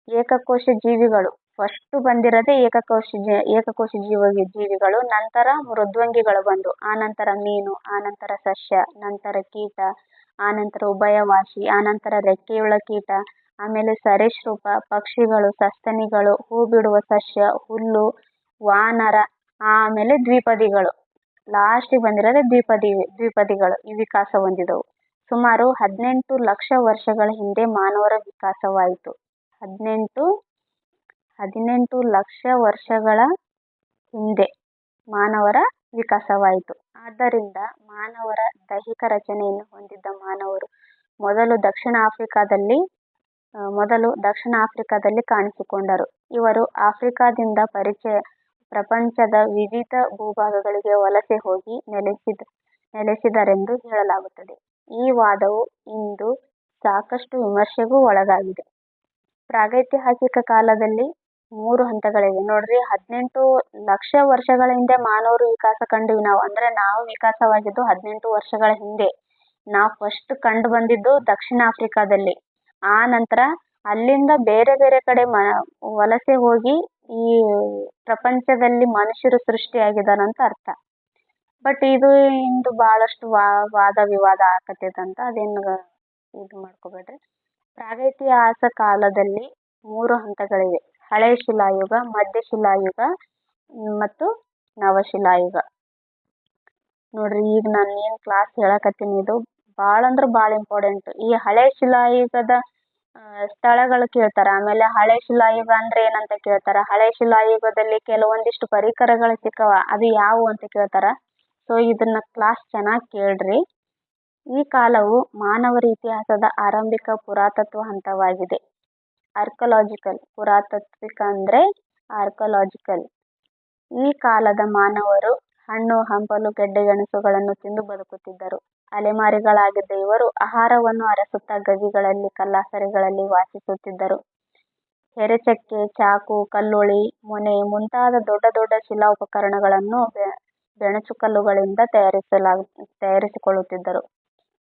ಏಕಕೋಶ ಜೀವಿಗಳು ಫಸ್ಟ್ ಬಂದಿರೋದೇ ಏಕಕೋಶ ಜೀವಿಗಳು, ನಂತರ ಮೃದ್ವಂಗಿಗಳು ಬಂದು, ಆನಂತರ ಮೀನು, ಆನಂತರ ಸಸ್ಯ, ನಂತರ ಕೀಟ, ಆನಂತರ ಉಭಯವಾಸಿ, ಆನಂತರ ರೆಕ್ಕೆಯುಳ್ಳ ಕೀಟ, ಆಮೇಲೆ ಸರೀಸೃಪ, ಪಕ್ಷಿಗಳು, ಸಸ್ತನಿಗಳು, ಹೂ ಬಿಡುವ ಸಸ್ಯ, ಹುಲ್ಲು, ವಾನರ, ಆಮೇಲೆ ದ್ವಿಪದಿಗಳು. ಲಾಸ್ಟಿಗೆ ಬಂದಿರೋದೇ ದ್ವಿಪದಿಗಳು ಈ ವಿಕಾಸ ಹೊಂದಿದವು. ಸುಮಾರು 18 ಲಕ್ಷ ವರ್ಷಗಳ ಹಿಂದೆ ಮಾನವರ ವಿಕಾಸವಾಯಿತು. 18 ಲಕ್ಷ ವರ್ಷಗಳ ಹಿಂದೆ ಮಾನವರ ವಿಕಾಸವಾಯಿತು. ಆದ್ದರಿಂದ ಮಾನವರ ದೈಹಿಕ ರಚನೆಯನ್ನು ಹೊಂದಿದ್ದ ಮಾನವರು ಮೊದಲು ದಕ್ಷಿಣ ಆಫ್ರಿಕಾದಲ್ಲಿ ಕಾಣಿಸಿಕೊಂಡರು. ಇವರು ಆಫ್ರಿಕಾದಿಂದ ಪ್ರಪಂಚದ ವಿವಿಧ ಭೂಭಾಗಗಳಿಗೆ ವಲಸೆ ಹೋಗಿ ನೆಲೆಸಿದರೆಂದು ಹೇಳಲಾಗುತ್ತದೆ. ಈ ವಾದವು ಇಂದು ಸಾಕಷ್ಟು ವಿಮರ್ಶೆಗೂ ಒಳಗಾಗಿದೆ. ಪ್ರಾಗೈತಿಹಾಸಿಕ ಕಾಲದಲ್ಲಿ 3 ಹಂತಗಳಿವೆ. ನೋಡ್ರಿ, 18 ಲಕ್ಷ ವರ್ಷಗಳ ಹಿಂದೆ ಮಾನವರು ವಿಕಾಸ ಕಂಡಿವಿ ನಾವು. ಅಂದ್ರೆ ನಾವು ವಿಕಾಸವಾಗಿದ್ದು 18 ವರ್ಷಗಳ ಹಿಂದೆ. ನಾವು ಫಸ್ಟ್ ಕಂಡು ಬಂದಿದ್ದು ದಕ್ಷಿಣ ಆಫ್ರಿಕಾದಲ್ಲಿ. ಆ ನಂತರ ಅಲ್ಲಿಂದ ಬೇರೆ ಬೇರೆ ಕಡೆ ವಲಸೆ ಹೋಗಿ ಈ ಪ್ರಪಂಚದಲ್ಲಿ ಮನುಷ್ಯರು ಸೃಷ್ಟಿಯಾಗಿದ್ದಾರಂತ ಅರ್ಥ. ಬಟ್ ಇಂದು ಬಹಳಷ್ಟು ವಾದ ವಿವಾದ ಆಕತ್ತೈತಂತ ಅದೇನು ಇದು ಮಾಡ್ಕೋಬೇಡ್ರಿ. ಪ್ರಾಗೈತಿಹಾಸ ಕಾಲದಲ್ಲಿ 3 ಹಂತಗಳಿವೆ: ಹಳೆ ಶಿಲಾಯುಗ, ಮಧ್ಯ ಶಿಲಾಯುಗ ಮತ್ತು ನವಶಿಲಾಯುಗ. ನೋಡ್ರಿ, ಈಗ ನಾನು ಏನು ಕ್ಲಾಸ್ ಹೇಳಕತ್ತೀನಿ ಇದು ಭಾಳ ಅಂದ್ರೆ ಭಾಳ ಇಂಪಾರ್ಟೆಂಟ್. ಈ ಹಳೆ ಶಿಲಾಯುಗದ ಸ್ಥಳಗಳು ಕೇಳ್ತಾರ. ಆಮೇಲೆ ಹಳೆ ಶಿಲಾಯುಗ ಅಂದ್ರೆ ಏನಂತ ಕೇಳ್ತಾರ. ಹಳೆ ಶಿಲಾಯುಗದಲ್ಲಿ ಕೆಲವೊಂದಿಷ್ಟು ಪರಿಕರಗಳು ಸಿಕ್ಕವ, ಅದು ಯಾವುವು ಅಂತ ಕೇಳ್ತಾರ. ಸೊ ಇದನ್ನ ಕ್ಲಾಸ್ ಚೆನ್ನಾಗಿ ಕೇಳ್ರಿ. ಈ ಕಾಲವು ಮಾನವರ ಇತಿಹಾಸದ ಆರಂಭಿಕ ಪುರಾತತ್ವ ಹಂತವಾಗಿದೆ. ಆರ್ಕಲಾಜಿಕಲ್, ಪುರಾತಾತ್ವಿಕ ಅಂದ್ರೆ ಆರ್ಕಲಾಜಿಕಲ್. ಈ ಕಾಲದ ಮಾನವರು ಹಣ್ಣು ಹಂಪಲು ಗೆಡ್ಡೆಗೆಣಸುಗಳನ್ನು ತಿಂದು ಬದುಕುತ್ತಿದ್ದರು. ಅಲೆಮಾರಿಗಳಾಗಿದ್ದ ಇವರು ಆಹಾರವನ್ನು ಅರಸುತ್ತಾ ಗವಿಗಳಲ್ಲಿ ಕಲ್ಲಾಸರೆಗಳಲ್ಲಿ ವಾಸಿಸುತ್ತಿದ್ದರು. ಹೆರೆಚಕ್ಕೆ, ಚಾಕು, ಕಲ್ಲುಳಿ, ಮೊನೆ ಮುಂತಾದ ದೊಡ್ಡ ದೊಡ್ಡ ಶಿಲಾ ಉಪಕರಣಗಳನ್ನು ಬೆಣಚುಕಲ್ಲುಗಳಿಂದ ತಯಾರಿಸಿಕೊಳ್ಳುತ್ತಿದ್ದರು.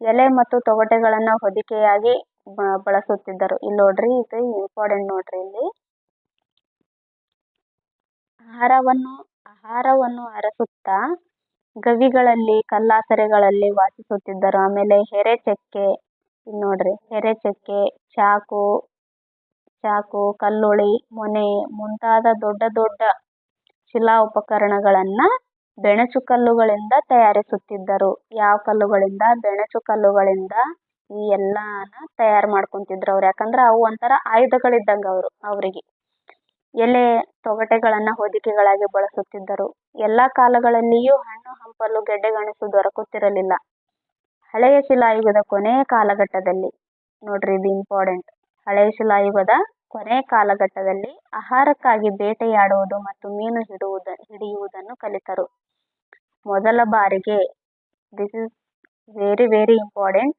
ಎಲೆ ಮತ್ತು ತೊಗಟೆಗಳನ್ನು ಹೊದಿಕೆಯಾಗಿ ಬಳಸುತ್ತಿದ್ದರು. ಇಲ್ಲಿ ನೋಡ್ರಿ, ಇದು ಇಂಪಾರ್ಟೆಂಟ್ ನೋಡ್ರಿ. ಇಲ್ಲಿ ಆಹಾರವನ್ನು ಅರಸುತ್ತಾ ಗವಿಗಳಲ್ಲಿ ಕಲ್ಲಾಸರೆಗಳಲ್ಲಿ ವಾಸಿಸುತ್ತಿದ್ದರು. ಆಮೇಲೆ ಹೆರೆಚಕ್ಕೆ, ಇಲ್ಲಿ ನೋಡ್ರಿ, ಹೆರೆಚಕ್ಕೆ, ಚಾಕು, ಕಲ್ಲುಳಿ, ಮೊನೆ ಮುಂತಾದ ದೊಡ್ಡ ದೊಡ್ಡ ಶಿಲಾ ಉಪಕರಣಗಳನ್ನ ಬೆಣಚುಕಲ್ಲುಗಳಿಂದ ತಯಾರಿಸುತ್ತಿದ್ದರು. ಯಾವ ಕಲ್ಲುಗಳಿಂದ? ಬೆಣಚುಕಲ್ಲುಗಳಿಂದ ಈ ಎಲ್ಲಾನ ತಯಾರು ಮಾಡ್ಕೊಂತಿದ್ರು ಅವ್ರು. ಯಾಕಂದ್ರೆ ಅವು ಒಂಥರ ಆಯುಧಗಳಿದ್ದಂಗ ಅವರಿಗೆ. ಎಲೆ ತೊಗಟೆಗಳನ್ನ ಹೊದಿಕೆಗಳಾಗಿ ಬಳಸುತ್ತಿದ್ದರು. ಎಲ್ಲಾ ಕಾಲಗಳಲ್ಲಿಯೂ ಹಣ್ಣು ಹಂಪಲು ಗೆಡ್ಡೆಗೆಣಸು ದೊರಕುತ್ತಿರಲಿಲ್ಲ. ಹಳೆಯ ಶಿಲಾಯುಗದ ಕೊನೆಯ ಕಾಲಘಟ್ಟದಲ್ಲಿ, ನೋಡ್ರಿ ಇದು ಇಂಪಾರ್ಟೆಂಟ್, ಹಳೆಯ ಶಿಲಾಯುಗದ ಕೊನೆಯ ಕಾಲಘಟ್ಟದಲ್ಲಿ ಆಹಾರಕ್ಕಾಗಿ ಬೇಟೆಯಾಡುವುದು ಮತ್ತು ಮೀನು ಹಿಡಿಯುವುದನ್ನು ಕಲಿತರು. ಮೊದಲ ಬಾರಿಗೆ, this is very very important,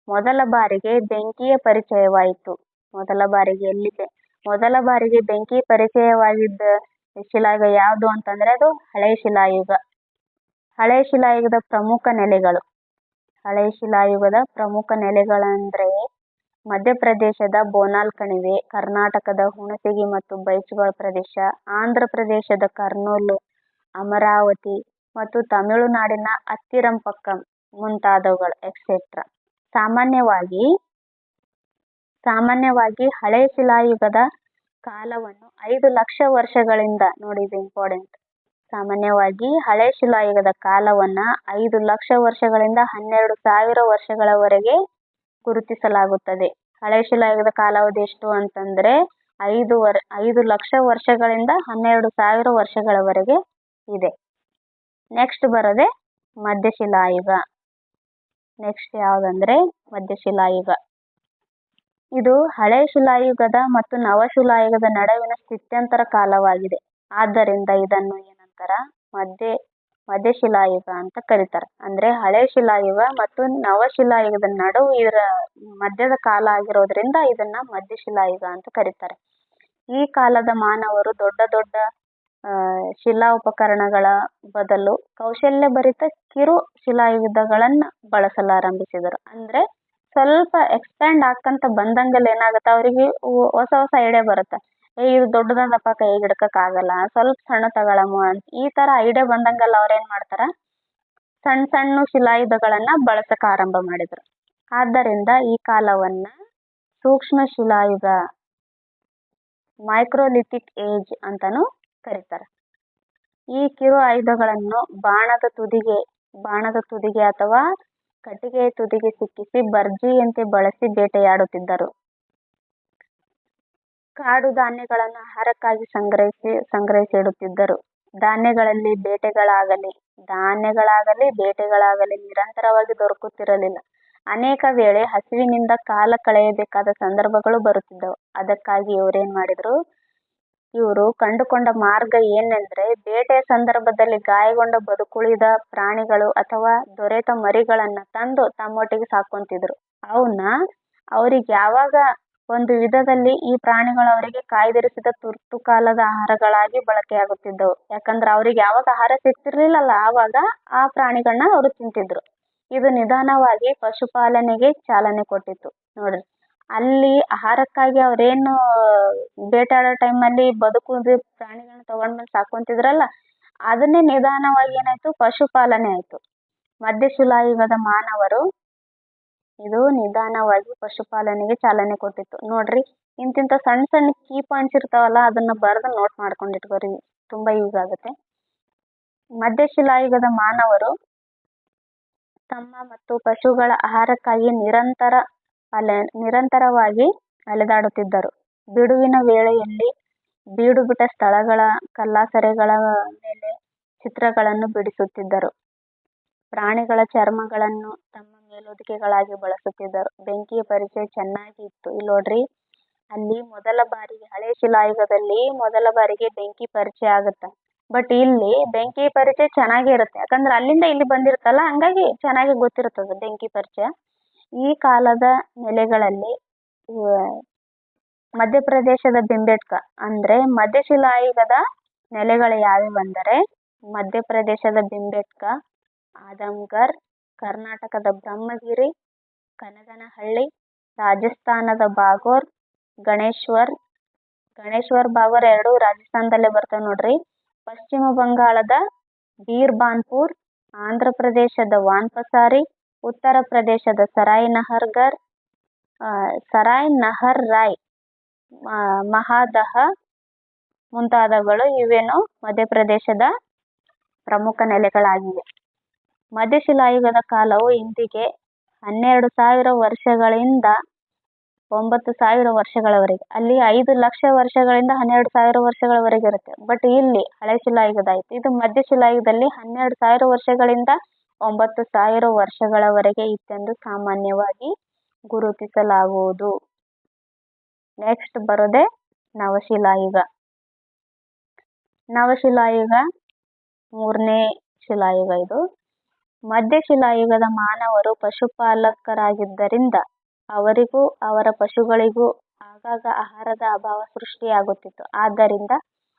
ಮೊದಲ ಬಾರಿಗೆ ಬೆಂಕಿಯ ಪರಿಚಯವಾಯಿತು. ಮೊದಲ ಬಾರಿಗೆ ಬೆಂಕಿ ಪರಿಚಯವಾಗಿದ್ದ ಶಿಲಾಯುಗ ಯಾವುದು ಅಂತಂದ್ರೆ ಅದು ಹಳೆಯ ಶಿಲಾಯುಗ. ಹಳೆಯ ಶಿಲಾಯುಗದ ಪ್ರಮುಖ ನೆಲೆಗಳು. ಹಳೆಯ ಶಿಲಾಯುಗದ ಪ್ರಮುಖ ನೆಲೆಗಳಂದ್ರೆ ಮಧ್ಯಪ್ರದೇಶದ ಬೋನಾಲ್ ಕಣಿವೆ, ಕರ್ನಾಟಕದ ಹುಣಸಗಿ ಮತ್ತು ಬೈಚುಗಳ ಪ್ರದೇಶ, ಆಂಧ್ರ ಪ್ರದೇಶದ ಕರ್ನೂಲು, ಅಮರಾವತಿ ಮತ್ತು ತಮಿಳುನಾಡಿನ ಅತ್ತಿರಂಪಕ್ಕಂ ಮುಂತಾದವುಗಳು ಎಕ್ಸೆಟ್ರಾ. ಸಾಮಾನ್ಯವಾಗಿ ಹಳೆಯ ಶಿಲಾಯುಗದ ಕಾಲವನ್ನು 5 ಲಕ್ಷ ವರ್ಷಗಳಿಂದ, ನೋಡಿ ಇದು ಇಂಪಾರ್ಟೆಂಟ್, ಸಾಮಾನ್ಯವಾಗಿ ಹಳೆ ಶಿಲಾಯುಗದ ಕಾಲವನ್ನ 5 ಲಕ್ಷ ವರ್ಷಗಳಿಂದ 12,000 ವರ್ಷಗಳವರೆಗೆ ಗುರುತಿಸಲಾಗುತ್ತದೆ. ಹಳೆ ಶಿಲಾಯುಗದ ಕಾಲಾವಧಿ ಎಷ್ಟು ಅಂತಂದ್ರೆ 5 ಲಕ್ಷ ವರ್ಷಗಳಿಂದ 12,000 ವರ್ಷಗಳವರೆಗೆ ಇದೆ. ನೆಕ್ಸ್ಟ್ ಬರೋದೆ ಮಧ್ಯಶಿಲಾಯುಗ. ನೆಕ್ಸ್ಟ್ ಯಾವ್ದಂದ್ರೆ ಮಧ್ಯಶಿಲಾಯುಗ. ಇದು ಹಳೆ ಶಿಲಾಯುಗದ ಮತ್ತು ನವಶಿಲಾಯುಗದ ನಡುವಿನ ಸ್ಥಿತ್ಯಂತರ ಕಾಲವಾಗಿದೆ. ಆದ್ದರಿಂದ ಇದನ್ನು ಏನಂತಾರ? ಮಧ್ಯಶಿಲಾಯುಗ ಅಂತ ಕರೀತಾರೆ. ಅಂದ್ರೆ ಹಳೆ ಶಿಲಾಯುಗ ಮತ್ತು ನವಶಿಲಾಯುಗದ ನಡುವೆ ಇದರ ಮಧ್ಯದ ಕಾಲ ಆಗಿರೋದ್ರಿಂದ ಇದನ್ನ ಮಧ್ಯಶಿಲಾಯುಗ ಅಂತ ಕರೀತಾರೆ. ಈ ಕಾಲದ ಮಾನವರು ದೊಡ್ಡ ದೊಡ್ಡ ಶಿಲಾ ಉಪಕರಣಗಳ ಬದಲು ಕೌಶಲ್ಯಭರಿತ ಕಿರು ಶಿಲಾಯುಧಗಳನ್ನ ಬಳಸಲಾರಂಭಿಸಿದರು. ಅಂದ್ರೆ ಸ್ವಲ್ಪ ಎಕ್ಸ್ಪ್ಯಾಂಡ್ ಆಕ್ಕಂತ ಬಂದಂಗೆಲ್ಲ ಏನಾಗುತ್ತೆ, ಅವರಿಗೆ ಹೊಸ ಐಡಿಯಾ ಬರುತ್ತೆ. ಇದು ದೊಡ್ಡದಪ್ಪ, ಕೈ ಹಿಡ್ಕಕ್ ಆಗಲ್ಲ, ಸ್ವಲ್ಪ ಸಣ್ಣ ತಗೊಳಮ್ಮ ಅಂತ ಈ ತರ ಐಡಿಯಾ ಬಂದಂಗೆಲ್ಲ ಅವ್ರೇನ್ ಮಾಡ್ತಾರ, ಸಣ್ಣ ಸಣ್ಣ ಶಿಲಾಯುಧಗಳನ್ನ ಬಳಸಕ್ ಆರಂಭ ಮಾಡಿದ್ರು. ಆದ್ದರಿಂದ ಈ ಕಾಲವನ್ನ ಸೂಕ್ಷ್ಮ ಶಿಲಾಯುಗ, ಮೈಕ್ರೋಲಿಥಿಕ್ ಏಜ್ ಅಂತಾನು ಕರೀತಾರೆ. ಈ ಕಿರು ಆಯುಧಗಳನ್ನು ಬಾಣದ ತುದಿಗೆ ಅಥವಾ ಕಟ್ಟಿಗೆಯ ತುದಿಗೆ ಸಿಕ್ಕಿಸಿ ಬರ್ಜಿಯಂತೆ ಬಳಸಿ ಬೇಟೆಯಾಡುತ್ತಿದ್ದರು. ಕಾಡು ಧಾನ್ಯಗಳನ್ನು ಆಹಾರಕ್ಕಾಗಿ ಸಂಗ್ರಹಿಸಿ ಇಡುತ್ತಿದ್ದರು. ಧಾನ್ಯಗಳಲ್ಲಿ ಬೇಟೆಗಳಾಗಲಿ ನಿರಂತರವಾಗಿ ದೊರಕುತ್ತಿರಲಿಲ್ಲ. ಅನೇಕ ವೇಳೆ ಹಸಿವಿನಿಂದ ಕಾಲ ಕಳೆಯಬೇಕಾದ ಸಂದರ್ಭಗಳು ಬರುತ್ತಿದ್ದವು. ಅದಕ್ಕಾಗಿ ಇವರೇನ್ ಮಾಡಿದ್ರು, ಇವರು ಕಂಡುಕೊಂಡ ಮಾರ್ಗ ಏನೆಂದ್ರೆ ಬೇಟೆಯ ಸಂದರ್ಭದಲ್ಲಿ ಗಾಯಗೊಂಡ ಬದುಕುಳಿದ ಪ್ರಾಣಿಗಳು ಅಥವಾ ದೊರೆತ ಮರಿಗಳನ್ನ ತಂದು ತಮ್ಮೊಟ್ಟಿಗೆ ಸಾಕೊಂತಿದ್ರು. ಅವ್ರಿಗೆ ಯಾವಾಗ ಒಂದು ವಿಧದಲ್ಲಿ ಈ ಪ್ರಾಣಿಗಳು ಅವರಿಗೆ ಕಾಯ್ದಿರಿಸಿದ ತುರ್ತು ಕಾಲದ ಆಹಾರಗಳಾಗಿ ಬಳಕೆಯಾಗುತ್ತಿದ್ದವು. ಯಾಕಂದ್ರೆ ಅವ್ರಿಗೆ ಯಾವಾಗ ಆಹಾರ ಸಿಗ್ತಿರ್ಲಿಲ್ಲಲ್ಲ ಆವಾಗ ಆ ಪ್ರಾಣಿಗಳನ್ನ ಅವರು ತಿಂತಿದ್ರು. ಇದು ನಿಧಾನವಾಗಿ ಪಶುಪಾಲನೆಗೆ ಚಾಲನೆ ಕೊಟ್ಟಿತ್ತು. ನೋಡ್ರಿ, ಅಲ್ಲಿ ಆಹಾರಕ್ಕಾಗಿ ಅವ್ರೇನು ಬೇಟೆಯಾಡೋ ಟೈಮಲ್ಲಿ ಬದುಕುಳಿದ ಪ್ರಾಣಿಗಳನ್ನ ತಗೊಂಡ್ಬಂದು ಸಾಕೊಂತಿದ್ರಲ್ಲ, ಅದನ್ನೇ ನಿಧಾನವಾಗಿ ಏನಾಯ್ತು, ಪಶುಪಾಲನೆ ಆಯ್ತು. ಮಧ್ಯಶಿಲಾಯುಗದ ಮಾನವರು ಇದು ನಿಧಾನವಾಗಿ ಪಶುಪಾಲನೆಗೆ ಚಾಲನೆ ಕೊಟ್ಟಿತ್ತು. ನೋಡ್ರಿ, ಇಂತಿಂತ ಸಣ್ಣ ಸಣ್ಣ ಕೀ ಪಾಯಿಂಟ್ಸ್ ಇರ್ತಾವಲ್ಲ, ಅದನ್ನ ಬರೆದು ನೋಟ್ ಮಾಡ್ಕೊಂಡಿಟ್ಕೋರಿ, ತುಂಬಾ ಯೂಸ್ ಆಗುತ್ತೆ. ಮಧ್ಯಶಿಲಾಯುಗದ ಮಾನವರು ತಮ್ಮ ಮತ್ತು ಪಶುಗಳ ಆಹಾರಕ್ಕಾಗಿ ನಿರಂತರವಾಗಿ ಅಲೆದಾಡುತ್ತಿದ್ದರು. ಬಿಡುವಿನ ವೇಳೆಯಲ್ಲಿ ಬೀಡು ಬಿಟ್ಟ ಸ್ಥಳಗಳ ಕಲ್ಲಾಸರೆಗಳ ಮೇಲೆ ಚಿತ್ರಗಳನ್ನು ಬಿಡಿಸುತ್ತಿದ್ದರು. ಪ್ರಾಣಿಗಳ ಚರ್ಮಗಳನ್ನು ತಮ್ಮ ಮೇಲುದಿಕೆಗಳಾಗಿ ಬಳಸುತ್ತಿದ್ದರು. ಬೆಂಕಿಯ ಪರಿಚಯ ಚೆನ್ನಾಗಿ ಇತ್ತು. ಇಲ್ಲಿ ನೋಡ್ರಿ, ಅಲ್ಲಿ ಮೊದಲ ಬಾರಿಗೆ ಹಳೆ ಶಿಲಾಯುಗದಲ್ಲಿ ಮೊದಲ ಬಾರಿಗೆ ಬೆಂಕಿ ಪರಿಚಯ ಆಗುತ್ತೆ. ಬಟ್ ಇಲ್ಲಿ ಬೆಂಕಿ ಪರಿಚಯ ಚೆನ್ನಾಗಿ ಇರುತ್ತೆ, ಯಾಕಂದ್ರೆ ಅಲ್ಲಿಂದ ಇಲ್ಲಿ ಬಂದಿರುತ್ತಲ್ಲ, ಹಂಗಾಗಿ ಚೆನ್ನಾಗಿ ಗೊತ್ತಿರುತ್ತದೆ ಬೆಂಕಿ ಪರಿಚಯ. ಈ ಕಾಲದ ನೆಲೆಗಳಲ್ಲಿ ಮಧ್ಯಪ್ರದೇಶದ ಭಿಂಬೆಟ್ಕ ಅಂದ್ರೆ ಮಧ್ಯಶಿಲಾಯುಗದ ನೆಲೆಗಳು ಯಾವ್ಯಾವಂದರೆ ಮಧ್ಯಪ್ರದೇಶದ ಭಿಂಬೆಟ್ಕ, ಆದಮ್ಗರ್, ಕರ್ನಾಟಕದ ಬ್ರಹ್ಮಗಿರಿ, ಕನಗನಹಳ್ಳಿ, ರಾಜಸ್ಥಾನದ ಬಾಗೋರ್, ಗಣೇಶ್ವರ್ ಬಾಗೋರ್ ಎರಡು ರಾಜಸ್ಥಾನದಲ್ಲೇ ಬರ್ತವೆ ನೋಡ್ರಿ, ಪಶ್ಚಿಮ ಬಂಗಾಳದ ಬೀರ್ಬಾನ್ಪುರ್, ಆಂಧ್ರ ಪ್ರದೇಶದ ವಾನ್ಪಸಾರಿ, ಉತ್ತರ ಪ್ರದೇಶದ ಸರಾಯ್ ನಹರ್ ರಾಯ್, ಮಹಾದಹ ಮುಂತಾದವುಗಳು ಇವೇನು ಮಧ್ಯಪ್ರದೇಶದ ಪ್ರಮುಖ ನೆಲೆಗಳಾಗಿವೆ. ಮಧ್ಯಶಿಲಾಯುಗದ ಕಾಲವು ಇಂದಿಗೆ 12,000 ವರ್ಷಗಳಿಂದ 9,000 ವರ್ಷಗಳವರೆಗೆ, ಅಲ್ಲಿ 5,00,000 ವರ್ಷಗಳಿಂದ 12,000 ವರ್ಷಗಳವರೆಗೆ ಇರುತ್ತೆ. ಬಟ್ ಇಲ್ಲಿ ಹಳೆ ಶಿಲಾಯುಗದಾಯ್ತು. ಇದು ಮಧ್ಯಶಿಲಾಯುಗದಲ್ಲಿ 12,000 ವರ್ಷಗಳಿಂದ 9,000 ವರ್ಷಗಳವರೆಗೆ ಇತ್ತೆಂದು ಸಾಮಾನ್ಯವಾಗಿ ಗುರುತಿಸಲಾಗುವುದು. ನೆಕ್ಸ್ಟ್ ಬರೋದೇ ನವಶಿಲಾಯುಗ. ನವಶಿಲಾಯುಗ 3ನೇ ಶಿಲಾಯುಗ. ಇದು ಮಧ್ಯಶಿಲಾಯುಗದ ಮಾನವರು ಪಶುಪಾಲಕರಾಗಿದ್ದರಿಂದ ಅವರಿಗೂ ಅವರ ಪಶುಗಳಿಗೂ ಆಗಾಗ ಆಹಾರದ ಅಭಾವ ಸೃಷ್ಟಿಯಾಗುತ್ತಿತ್ತು. ಆದ್ದರಿಂದ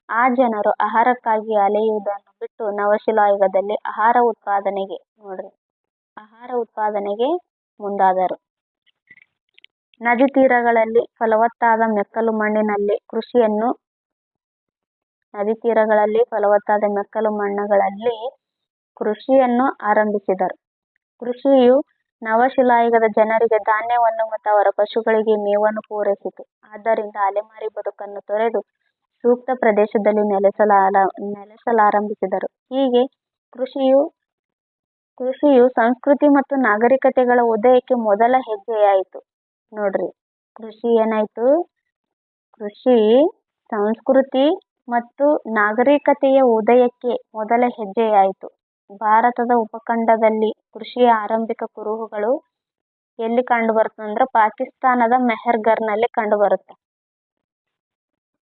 ಆ ಜನರು ಆಹಾರಕ್ಕಾಗಿ ಅಲೆಯುವುದನ್ನು ಬಿಟ್ಟು ನವಶಿಲಾಯುಗದಲ್ಲಿ ಆಹಾರ ಉತ್ಪಾದನೆಗೆ ಮುಂದಾದರು. ನದಿ ತೀರಗಳಲ್ಲಿ ಫಲವತ್ತಾದ ಮೆಕ್ಕಲು ಮಣ್ಣುಗಳಲ್ಲಿ ಕೃಷಿಯನ್ನು ಆರಂಭಿಸಿದರು. ಕೃಷಿಯು ನವಶಿಲಾಯುಗದ ಜನರಿಗೆ ಧಾನ್ಯವನ್ನು ಮತ್ತು ಅವರ ಪಶುಗಳಿಗೆ ಮೇವನ್ನು ಪೂರೈಸಿತು. ಆದ್ದರಿಂದ ಅಲೆಮಾರಿ ಬದುಕನ್ನು ತೊರೆದು ಸೂಕ್ತ ಪ್ರದೇಶದಲ್ಲಿ ನೆಲೆಸಲಾರಂಭಿಸಿದರು. ಹೀಗೆ ಕೃಷಿಯು ಸಂಸ್ಕೃತಿ ಮತ್ತು ನಾಗರಿಕತೆಗಳ ಉದಯಕ್ಕೆ ಮೊದಲ ಹೆಜ್ಜೆಯಾಯಿತು. ನೋಡ್ರಿ, ಕೃಷಿ ಏನಾಯ್ತು? ಕೃಷಿ ಸಂಸ್ಕೃತಿ ಮತ್ತು ನಾಗರಿಕತೆಯ ಉದಯಕ್ಕೆ ಮೊದಲ ಹೆಜ್ಜೆಯಾಯಿತು. ಭಾರತದ ಉಪಖಂಡದಲ್ಲಿ ಕೃಷಿಯ ಆರಂಭಿಕ ಕುರುಹುಗಳು ಎಲ್ಲಿ ಕಂಡುಬರುತ್ತೆ ಅಂದ್ರೆ ಪಾಕಿಸ್ತಾನದ ಮೆಹರ್ಗರ್ನಲ್ಲಿ ಕಂಡುಬರುತ್ತೆ.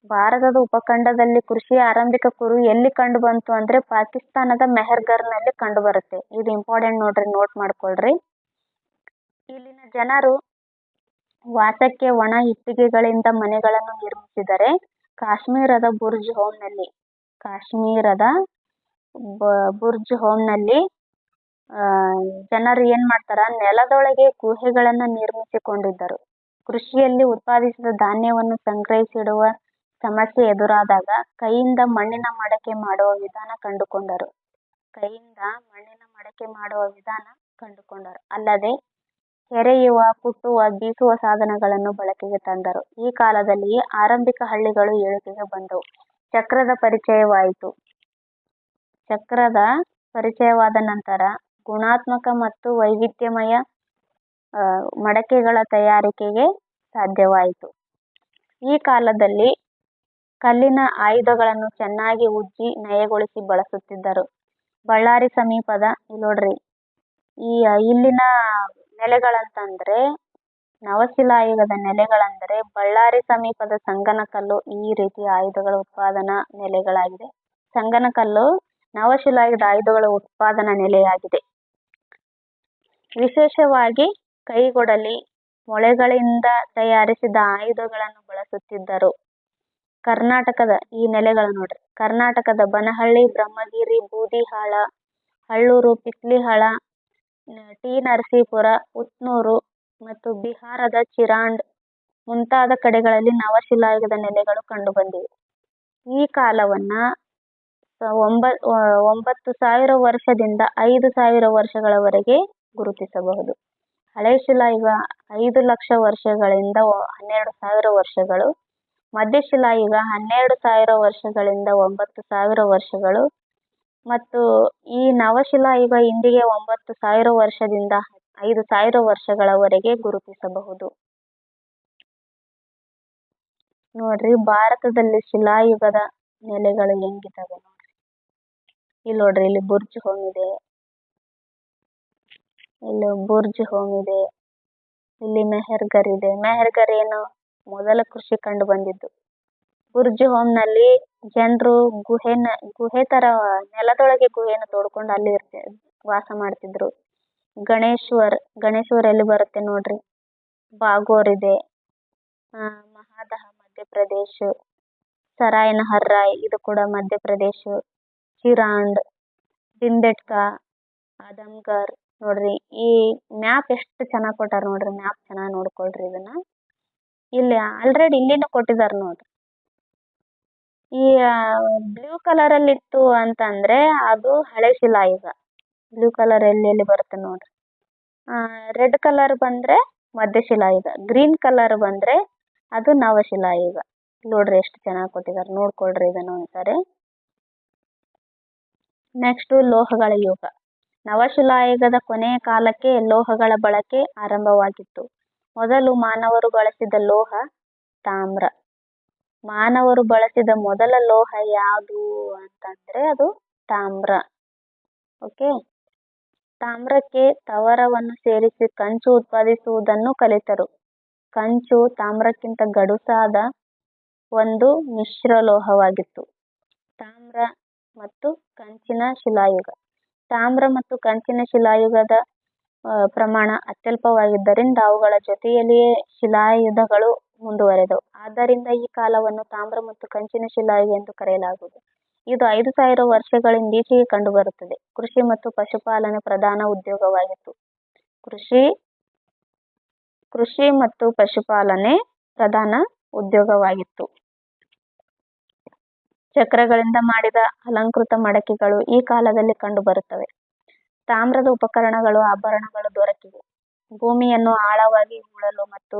ಭಾರತದ ಉಪಖಂಡದಲ್ಲಿ ಕೃಷಿಯ ಆರಂಭಿಕ ಕುರು ಎಲ್ಲಿ ಕಂಡು ಬಂತು ಅಂದ್ರೆ ಪಾಕಿಸ್ತಾನದ ಮೆಹರ್ಗರ್ನಲ್ಲಿ ಕಂಡುಬರುತ್ತೆ. ಇದು ಇಂಪಾರ್ಟೆಂಟ್ ನೋಡ್ರಿ, ನೋಟ್ ಮಾಡ್ಕೊಳ್ರಿ. ಇಲ್ಲಿನ ಜನರು ವಾಸಕ್ಕೆ ಒಣ ಇಟ್ಟಿಗೆಗಳಿಂದ ಮನೆಗಳನ್ನು ನಿರ್ಮಿಸಿದರೆ ಕಾಶ್ಮೀರದ ಬುರ್ಜ್ ಹೋಮ್ನಲ್ಲಿ ಜನರು ಏನ್ ಮಾಡ್ತಾರ, ನೆಲದೊಳಗೆ ಗುಹೆಗಳನ್ನು ನಿರ್ಮಿಸಿಕೊಂಡಿದ್ದರು. ಕೃಷಿಯಲ್ಲಿ ಉತ್ಪಾದಿಸಿದ ಧಾನ್ಯವನ್ನು ಸಂಗ್ರಹಿಸಿಡುವ ಸಮಸ್ಯೆ ಎದುರಾದಾಗ ಕೈಯಿಂದ ಮಣ್ಣಿನ ಮಡಕೆ ಮಾಡುವ ವಿಧಾನ ಕಂಡುಕೊಂಡರು. ಅಲ್ಲದೆ ಹೆರೆಯುವ, ಕುಟ್ಟುವ, ಬೀಸುವ ಸಾಧನಗಳನ್ನು ಬಳಕೆಗೆ ತಂದರು. ಈ ಕಾಲದಲ್ಲಿ ಆರಂಭಿಕ ಹಳ್ಳಿಗಳು ಏಳಿಗೆಗೆ ಬಂದವು. ಚಕ್ರದ ಪರಿಚಯವಾದ ನಂತರ ಗುಣಾತ್ಮಕ ಮತ್ತು ವೈವಿಧ್ಯಮಯ ಮಡಕೆಗಳ ತಯಾರಿಕೆಗೆ ಸಾಧ್ಯವಾಯಿತು. ಈ ಕಾಲದಲ್ಲಿ ಕಲ್ಲಿನ ಆಯುಧಗಳನ್ನು ಚೆನ್ನಾಗಿ ಉಜ್ಜಿ ನಯಗೊಳಿಸಿ ಬಳಸುತ್ತಿದ್ದರು. ಬಳ್ಳಾರಿ ಸಮೀಪದ ನೋಡ್ರಿ, ಇಲ್ಲಿನ ನೆಲೆಗಳಂತಂದ್ರೆ ನವಶಿಲಾಯುಗದ ನೆಲೆಗಳಂದ್ರೆ ಬಳ್ಳಾರಿ ಸಮೀಪದ ಸಂಗನಕಲ್ಲು ಈ ರೀತಿಯ ಆಯುಧಗಳ ಉತ್ಪಾದನಾ ನೆಲೆಗಳಾಗಿದೆ. ಸಂಗನಕಲ್ಲು ನವಶಿಲಾಯುಗದ ಆಯುಧಗಳ ಉತ್ಪಾದನಾ ನೆಲೆಯಾಗಿದೆ. ವಿಶೇಷವಾಗಿ ಕೈಗೊಡಲಿ, ಮೊಳೆಗಳಿಂದ ತಯಾರಿಸಿದ ಆಯುಧಗಳನ್ನು ಬಳಸುತ್ತಿದ್ದರು. ಕರ್ನಾಟಕದ ಈ ನೆಲೆಗಳು ನೋಡ್ರಿ, ಕರ್ನಾಟಕದ ಬನಹಳ್ಳಿ, ಬ್ರಹ್ಮಗಿರಿ, ಬೂದಿಹಾಳ, ಹಳ್ಳೂರು, ಪಿಪ್ಲಿಹಳ, ಟಿ. ನರಸೀಪುರ, ಉತ್ನೂರು ಮತ್ತು ಬಿಹಾರದ ಚಿರಾಂಡ್ ಮುಂತಾದ ಕಡೆಗಳಲ್ಲಿ ನವಶಿಲಾಯುಗದ ನೆಲೆಗಳು ಕಂಡುಬಂದಿವೆ. ಈ ಕಾಲವನ್ನ 9,000 ವರ್ಷದಿಂದ 5,000 ವರ್ಷಗಳವರೆಗೆ ಗುರುತಿಸಬಹುದು. ಹಳೆ ಶಿಲಾಯುಗ 5,00,000 ವರ್ಷಗಳಿಂದ 12,000 ವರ್ಷಗಳು, ಮಧ್ಯಶಿಲಾಯುಗ 12,000 ವರ್ಷಗಳಿಂದ 9,000 ವರ್ಷಗಳು, ಮತ್ತು ಈ ನವಶಿಲಾಯುಗ ಇಂದಿಗೆ 9,000 ವರ್ಷದಿಂದ 5,000 ವರ್ಷಗಳವರೆಗೆ ಗುರುತಿಸಬಹುದು. ನೋಡ್ರಿ ಭಾರತದಲ್ಲಿ ಶಿಲಾಯುಗದ ನೆಲೆಗಳು ಹೆಂಗಿದ್ದಾವೆ ನೋಡ್ರಿ. ಇಲ್ಲಿ ನೋಡ್ರಿ, ಇಲ್ಲಿ ಬುರ್ಜ್ ಹೋಮ್ ಇದೆ, ಇಲ್ಲಿ ಬುರ್ಜ್ ಹೋಮ್ ಇದೆ, ಇಲ್ಲಿ ಮೆಹರ್ಗರ್ ಇದೆ. ಮೆಹರ್ಗರ್ ಏನು ಮೊದಲ ಕೃಷಿ ಕಂಡು ಬಂದಿದ್ದು. ಬುರ್ಜ್ ಹೋಮ್ ನಲ್ಲಿ ಜನರು ಗುಹೆ ತರ ನೆಲದೊಳಗೆ ಗುಹೆಯನ್ನು ತೋಡ್ಕೊಂಡು ಅಲ್ಲಿ ವಾಸ ಮಾಡ್ತಿದ್ರು. ಗಣೇಶ್ವರ್ ಎಲ್ಲಿ ಬರುತ್ತೆ ನೋಡ್ರಿ, ಬಾಗೋರ್ ಇದೆ, ಮಹಾದಹ ಮಧ್ಯಪ್ರದೇಶ್, ಸರಾಯನ್ ಹರ್ರಾಯ್ ಇದು ಕೂಡ ಮಧ್ಯಪ್ರದೇಶ್, ಚಿರಾಂಡ್, ಭಿಂಬೆಟ್ಕಾ, ಆದಮ್ಗರ್. ನೋಡ್ರಿ ಈ ಮ್ಯಾಪ್ ಎಷ್ಟು ಚೆನ್ನಾಗಿ ಕೊಟ್ಟಾರ ನೋಡ್ರಿ. ಮ್ಯಾಪ್ ಚೆನ್ನಾಗಿ ನೋಡ್ಕೊಳ್ರಿ ಇದನ್ನ. ಇಲ್ಲಿ ಆಲ್ರೆಡಿ ಇಲ್ಲಿನೂ ಕೊಟ್ಟಿದ್ದಾರೆ ನೋಡ್ರಿ. ಈ ಬ್ಲೂ ಕಲರ್ ಅಲ್ಲಿ ಇತ್ತು ಅಂತಂದ್ರೆ ಅದು ಹಳೆ ಶಿಲಾಯುಗ. ಬ್ಲೂ ಕಲರ್ ಎಲ್ಲಿ ಬರುತ್ತೆ ನೋಡ್ರಿ. ರೆಡ್ ಕಲರ್ ಬಂದ್ರೆ ಮಧ್ಯ ಶಿಲಾಯುಗ, ಗ್ರೀನ್ ಕಲರ್ ಬಂದ್ರೆ ಅದು ನವಶಿಲಾಯುಗ. ನೋಡ್ರಿ ಎಷ್ಟು ಚೆನ್ನಾಗಿ ಕೊಟ್ಟಿದ್ದಾರೆ, ನೋಡ್ಕೊಳ್ರಿ ಇದನ್ನ ಒಂದ್ಸರಿ. ನೆಕ್ಸ್ಟ್ ಲೋಹಗಳ ಯುಗ. ನವಶಿಲಾಯುಗದ ಕೊನೆಯ ಕಾಲಕ್ಕೆ ಲೋಹಗಳ ಬಳಕೆ ಆರಂಭವಾಗಿತ್ತು. ಮೊದಲು ಮಾನವರು ಬಳಸಿದ ಲೋಹ ತಾಮ್ರ. ಮಾನವರು ಬಳಸಿದ ಮೊದಲ ಲೋಹ ಯಾವುದು ಅಂತಂದ್ರೆ ಅದು ತಾಮ್ರ. ಓಕೆ, ತಾಮ್ರಕ್ಕೆ ತವರವನ್ನು ಸೇರಿಸಿ ಕಂಚು ಉತ್ಪಾದಿಸುವುದನ್ನು ಕಲಿತರು. ಕಂಚು ತಾಮ್ರಕ್ಕಿಂತ ಗಡುಸಾದ ಒಂದು ಮಿಶ್ರ ಲೋಹವಾಗಿತ್ತು. ತಾಮ್ರ ಮತ್ತು ಕಂಚಿನ ಶಿಲಾಯುಗ. ತಾಮ್ರ ಮತ್ತು ಕಂಚಿನ ಶಿಲಾಯುಗದ ಪ್ರಮಾಣ ಅತ್ಯಲ್ಪವಾಗಿದ್ದರಿಂದ ಅವುಗಳ ಜೊತೆಯಲ್ಲಿಯೇ ಶಿಲಾಯುಧಗಳು ಮುಂದುವರೆದವು. ಆದ್ದರಿಂದ ಈ ಕಾಲವನ್ನು ತಾಮ್ರ ಮತ್ತು ಕಂಚಿನ ಶಿಲಾಯುಗ ಎಂದು ಕರೆಯಲಾಗುವುದು. ಇದು 5,000 ವರ್ಷಗಳಿಂದೀಚೆಗೆ ಕಂಡುಬರುತ್ತದೆ. ಕೃಷಿ ಮತ್ತು ಪಶುಪಾಲನೆ ಪ್ರಧಾನ ಉದ್ಯೋಗವಾಗಿತ್ತು. ಕೃಷಿ ಮತ್ತು ಪಶುಪಾಲನೆ ಪ್ರಧಾನ ಉದ್ಯೋಗವಾಗಿತ್ತು. ಚಕ್ರಗಳಿಂದ ಮಾಡಿದ ಅಲಂಕೃತ ಮಡಕೆಗಳು ಈ ಕಾಲದಲ್ಲಿ ಕಂಡುಬರುತ್ತವೆ. ತಾಮ್ರದ ಉಪಕರಣಗಳು, ಆಭರಣಗಳು ದೊರಕಿವೆ. ಭೂಮಿಯನ್ನು ಆಳವಾಗಿ ಹೂಳಲು ಮತ್ತು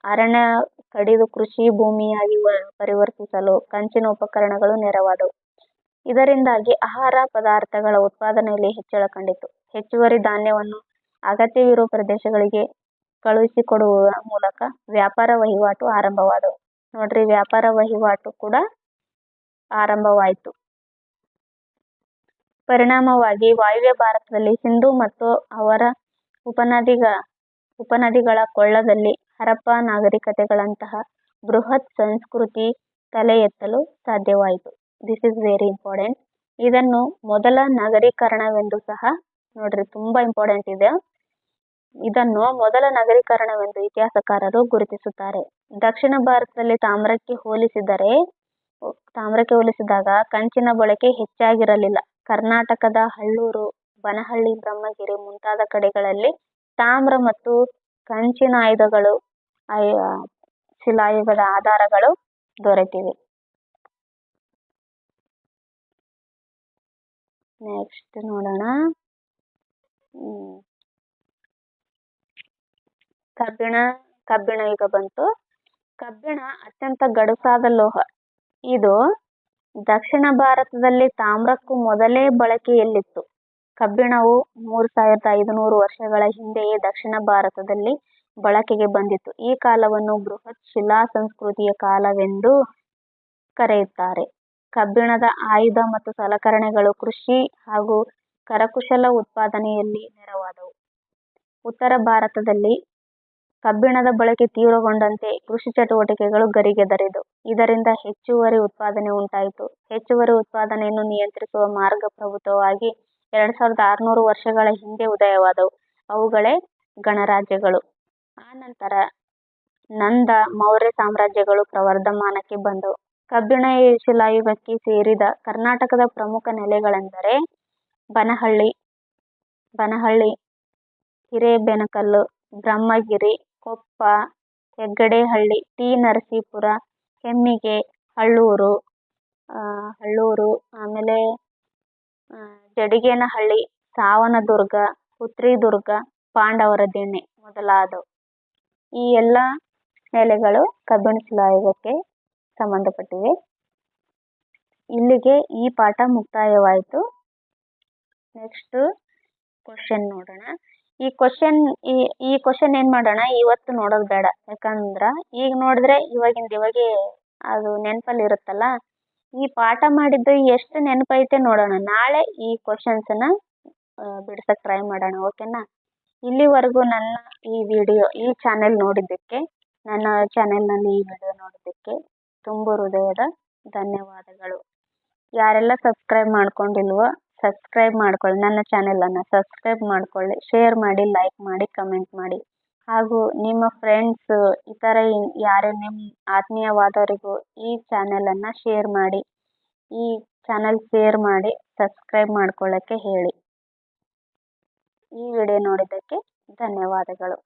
ಅರಣ್ಯ ಕಡಿದು ಕೃಷಿ ಭೂಮಿಯಾಗಿ ಪರಿವರ್ತಿಸಲು ಕಂಚಿನ ಉಪಕರಣಗಳು ನೆರವಾದವು. ಇದರಿಂದಾಗಿ ಆಹಾರ ಪದಾರ್ಥಗಳ ಉತ್ಪಾದನೆಯಲ್ಲಿ ಹೆಚ್ಚಳ ಕಂಡಿತು. ಹೆಚ್ಚುವರಿ ಧಾನ್ಯವನ್ನು ಅಗತ್ಯವಿರುವ ಪ್ರದೇಶಗಳಿಗೆ ಕಳುಹಿಸಿಕೊಡುವ ಮೂಲಕ ವ್ಯಾಪಾರ ವಹಿವಾಟು ಆರಂಭವಾದವು. ನೋಡ್ರಿ, ವ್ಯಾಪಾರ ವಹಿವಾಟು ಕೂಡ ಆರಂಭವಾಯಿತು. ಪರಿಣಾಮವಾಗಿ ವಾಯುವ್ಯ ಭಾರತದಲ್ಲಿ ಸಿಂಧೂ ಮತ್ತು ಅವರ ಉಪನದಿಗಳ ಕೊಳ್ಳದಲ್ಲಿ ಹರಪ್ಪ ನಾಗರಿಕತೆಗಳಂತಹ ಬೃಹತ್ ಸಂಸ್ಕೃತಿ ತಲೆ ಎತ್ತಲು ಸಾಧ್ಯವಾಯಿತು. This is very important. ಇದನ್ನು ಮೊದಲ ನಗರೀಕರಣವೆಂದು ಸಹ, ನೋಡ್ರಿ ತುಂಬಾ ಇಂಪಾರ್ಟೆಂಟ್ ಇದೆ, ಇದನ್ನು ಮೊದಲ ನಗರೀಕರಣವೆಂದು ಇತಿಹಾಸಕಾರರು ಗುರುತಿಸುತ್ತಾರೆ. ದಕ್ಷಿಣ ಭಾರತದಲ್ಲಿ ತಾಮ್ರಕ್ಕೆ ಹೋಲಿಸಿದಾಗ ಕಂಚಿನ ಬಳಕೆ ಹೆಚ್ಚಾಗಿರಲಿಲ್ಲ. ಕರ್ನಾಟಕದ ಹಳ್ಳೂರು, ಬನಹಳ್ಳಿ, ಬ್ರಹ್ಮಗಿರಿ ಮುಂತಾದ ಕಡೆಗಳಲ್ಲಿ ತಾಮ್ರ ಮತ್ತು ಕಂಚಿನ ಆಯುಧಗಳು, ಶಿಲಾಯುಗದ ಆಧಾರಗಳು ದೊರೆತಿವೆ. ನೆಕ್ಸ್ಟ್ ನೋಡೋಣ, ಕಬ್ಬಿಣ ಯುಗ ಬಂತು. ಕಬ್ಬಿಣ ಅತ್ಯಂತ ಗಡುಸಾದ ಲೋಹ. ಇದು ದಕ್ಷಿಣ ಭಾರತದಲ್ಲಿ ತಾಮ್ರಕ್ಕೂ ಮೊದಲೇ ಬಳಕೆಯಲ್ಲಿತ್ತು. ಕಬ್ಬಿಣವು 3,500 ವರ್ಷಗಳ ಹಿಂದೆಯೇ ದಕ್ಷಿಣ ಭಾರತದಲ್ಲಿ ಬಳಕೆಗೆ ಬಂದಿತ್ತು. ಈ ಕಾಲವನ್ನು ಬೃಹತ್ ಶಿಲಾ ಸಂಸ್ಕೃತಿಯ ಕಾಲವೆಂದು ಕರೆಯುತ್ತಾರೆ. ಕಬ್ಬಿಣದ ಆಯುಧ ಮತ್ತು ಸಲಕರಣೆಗಳು ಕೃಷಿ ಹಾಗೂ ಕರಕುಶಲ ಉತ್ಪಾದನೆಯಲ್ಲಿ ನೆರವಾದವು. ಉತ್ತರ ಭಾರತದಲ್ಲಿ ಕಬ್ಬಿಣದ ಬಳಕೆ ತೀವ್ರಗೊಂಡಂತೆ ಕೃಷಿ ಚಟುವಟಿಕೆಗಳು ಗರಿಗೆದರಿದವು. ಇದರಿಂದ ಹೆಚ್ಚುವರಿ ಉತ್ಪಾದನೆ ಉಂಟಾಯಿತು. ಹೆಚ್ಚುವರಿ ಉತ್ಪಾದನೆಯನ್ನು ನಿಯಂತ್ರಿಸುವ ಮಾರ್ಗ ಪ್ರಭುತ್ವವಾಗಿ 2,600 ವರ್ಷಗಳ ಹಿಂದೆ ಉದಯವಾದವು. ಅವುಗಳೇ ಗಣರಾಜ್ಯಗಳು. ಆನಂತರ ನಂದ, ಮೌರ್ಯ ಸಾಮ್ರಾಜ್ಯಗಳು ಪ್ರವರ್ಧಮಾನಕ್ಕೆ ಬಂದವು. ಕಬ್ಬಿಣ ಶಿಲಾಯುಗಕ್ಕೆ ಸೇರಿದ ಕರ್ನಾಟಕದ ಪ್ರಮುಖ ನೆಲೆಗಳೆಂದರೆ ಬನಹಳ್ಳಿ, ಹಿರೇಬೆನಕಲ್ಲು, ಬ್ರಹ್ಮಗಿರಿ, ಕೊಪ್ಪ, ಹೆಗ್ಗಡೇಹಳ್ಳಿ, ಟಿ. ನರಸೀಪುರ, ಹೆಮ್ಮಿಗೆ, ಹಳ್ಳೂರು, ಆಮೇಲೆ ಜಡಿಗೇನಹಳ್ಳಿ, ಸಾವನದುರ್ಗ, ಹುತ್ರಿದುರ್ಗ, ಪಾಂಡವರ ದಿಣ್ಣೆ ಮೊದಲಾದವು. ಈ ಎಲ್ಲ ನೆಲೆಗಳು ಕಬ್ಬಿಣ ಶಿಲಾಯುಗಕ್ಕೆ ಸಂಬಂಧಪಟ್ಟಿವೆ. ಇಲ್ಲಿಗೆ ಈ ಪಾಠ ಮುಕ್ತಾಯವಾಯಿತು. ನೆಕ್ಸ್ಟ್ ಕ್ವಶನ್ ನೋಡೋಣ. ಈ ಕ್ವಶನ್ ಈ ಕ್ವಶನ್ ಏನು ಮಾಡೋಣ, ಇವತ್ತು ನೋಡೋದು ಬೇಡ. ಯಾಕಂದ್ರೆ ಈಗ ನೋಡಿದ್ರೆ ಇವಾಗಿಂದ ಅದು ನೆನಪಲ್ಲಿ ಇರುತ್ತಲ್ಲ. ಈ ಪಾಠ ಮಾಡಿದ್ದು ಎಷ್ಟು ನೆನಪೈತೆ ನೋಡೋಣ. ನಾಳೆ ಈ ಕ್ವಶನ್ಸನ್ನ ಬಿಡ್ಸಕ್ಕೆ ಟ್ರೈ ಮಾಡೋಣ. ಓಕೆನಾ? ಇಲ್ಲಿವರೆಗೂ ನನ್ನ ಈ ಚಾನೆಲ್ ನೋಡಿದ್ದಕ್ಕೆ, ನನ್ನ ಚಾನೆಲ್ನಲ್ಲಿ ಈ ವಿಡಿಯೋ ನೋಡಿದ್ದಕ್ಕೆ ತುಂಬ ಹೃದಯದ ಧನ್ಯವಾದಗಳು. ಯಾರೆಲ್ಲ ಸಬ್ಸ್ಕ್ರೈಬ್ ಮಾಡ್ಕೊಂಡಿಲ್ವೋ ಸಬ್ಸ್ಕ್ರೈಬ್ ಮಾಡ್ಕೊಳ್ಳಿ. ನನ್ನ ಚಾನೆಲನ್ನು ಸಬ್ಸ್ಕ್ರೈಬ್ ಮಾಡ್ಕೊಳ್ಳಿ, ಶೇರ್ ಮಾಡಿ, ಲೈಕ್ ಮಾಡಿ, ಕಮೆಂಟ್ ಮಾಡಿ. ಹಾಗೂ ನಿಮ್ಮ ಫ್ರೆಂಡ್ಸ್ ಇತರ ಯಾರೇ ನಿಮ್ಮ ಆತ್ಮೀಯವಾದವರಿಗೂ ಈ ಚಾನೆಲನ್ನು ಶೇರ್ ಮಾಡಿ, ಈ ಚಾನೆಲ್ ಶೇರ್ ಮಾಡಿ ಸಬ್ಸ್ಕ್ರೈಬ್ ಮಾಡ್ಕೊಳ್ಳೋಕ್ಕೆ ಹೇಳಿ. ಈ ವಿಡಿಯೋ ನೋಡಿದ್ದಕ್ಕೆ ಧನ್ಯವಾದಗಳು.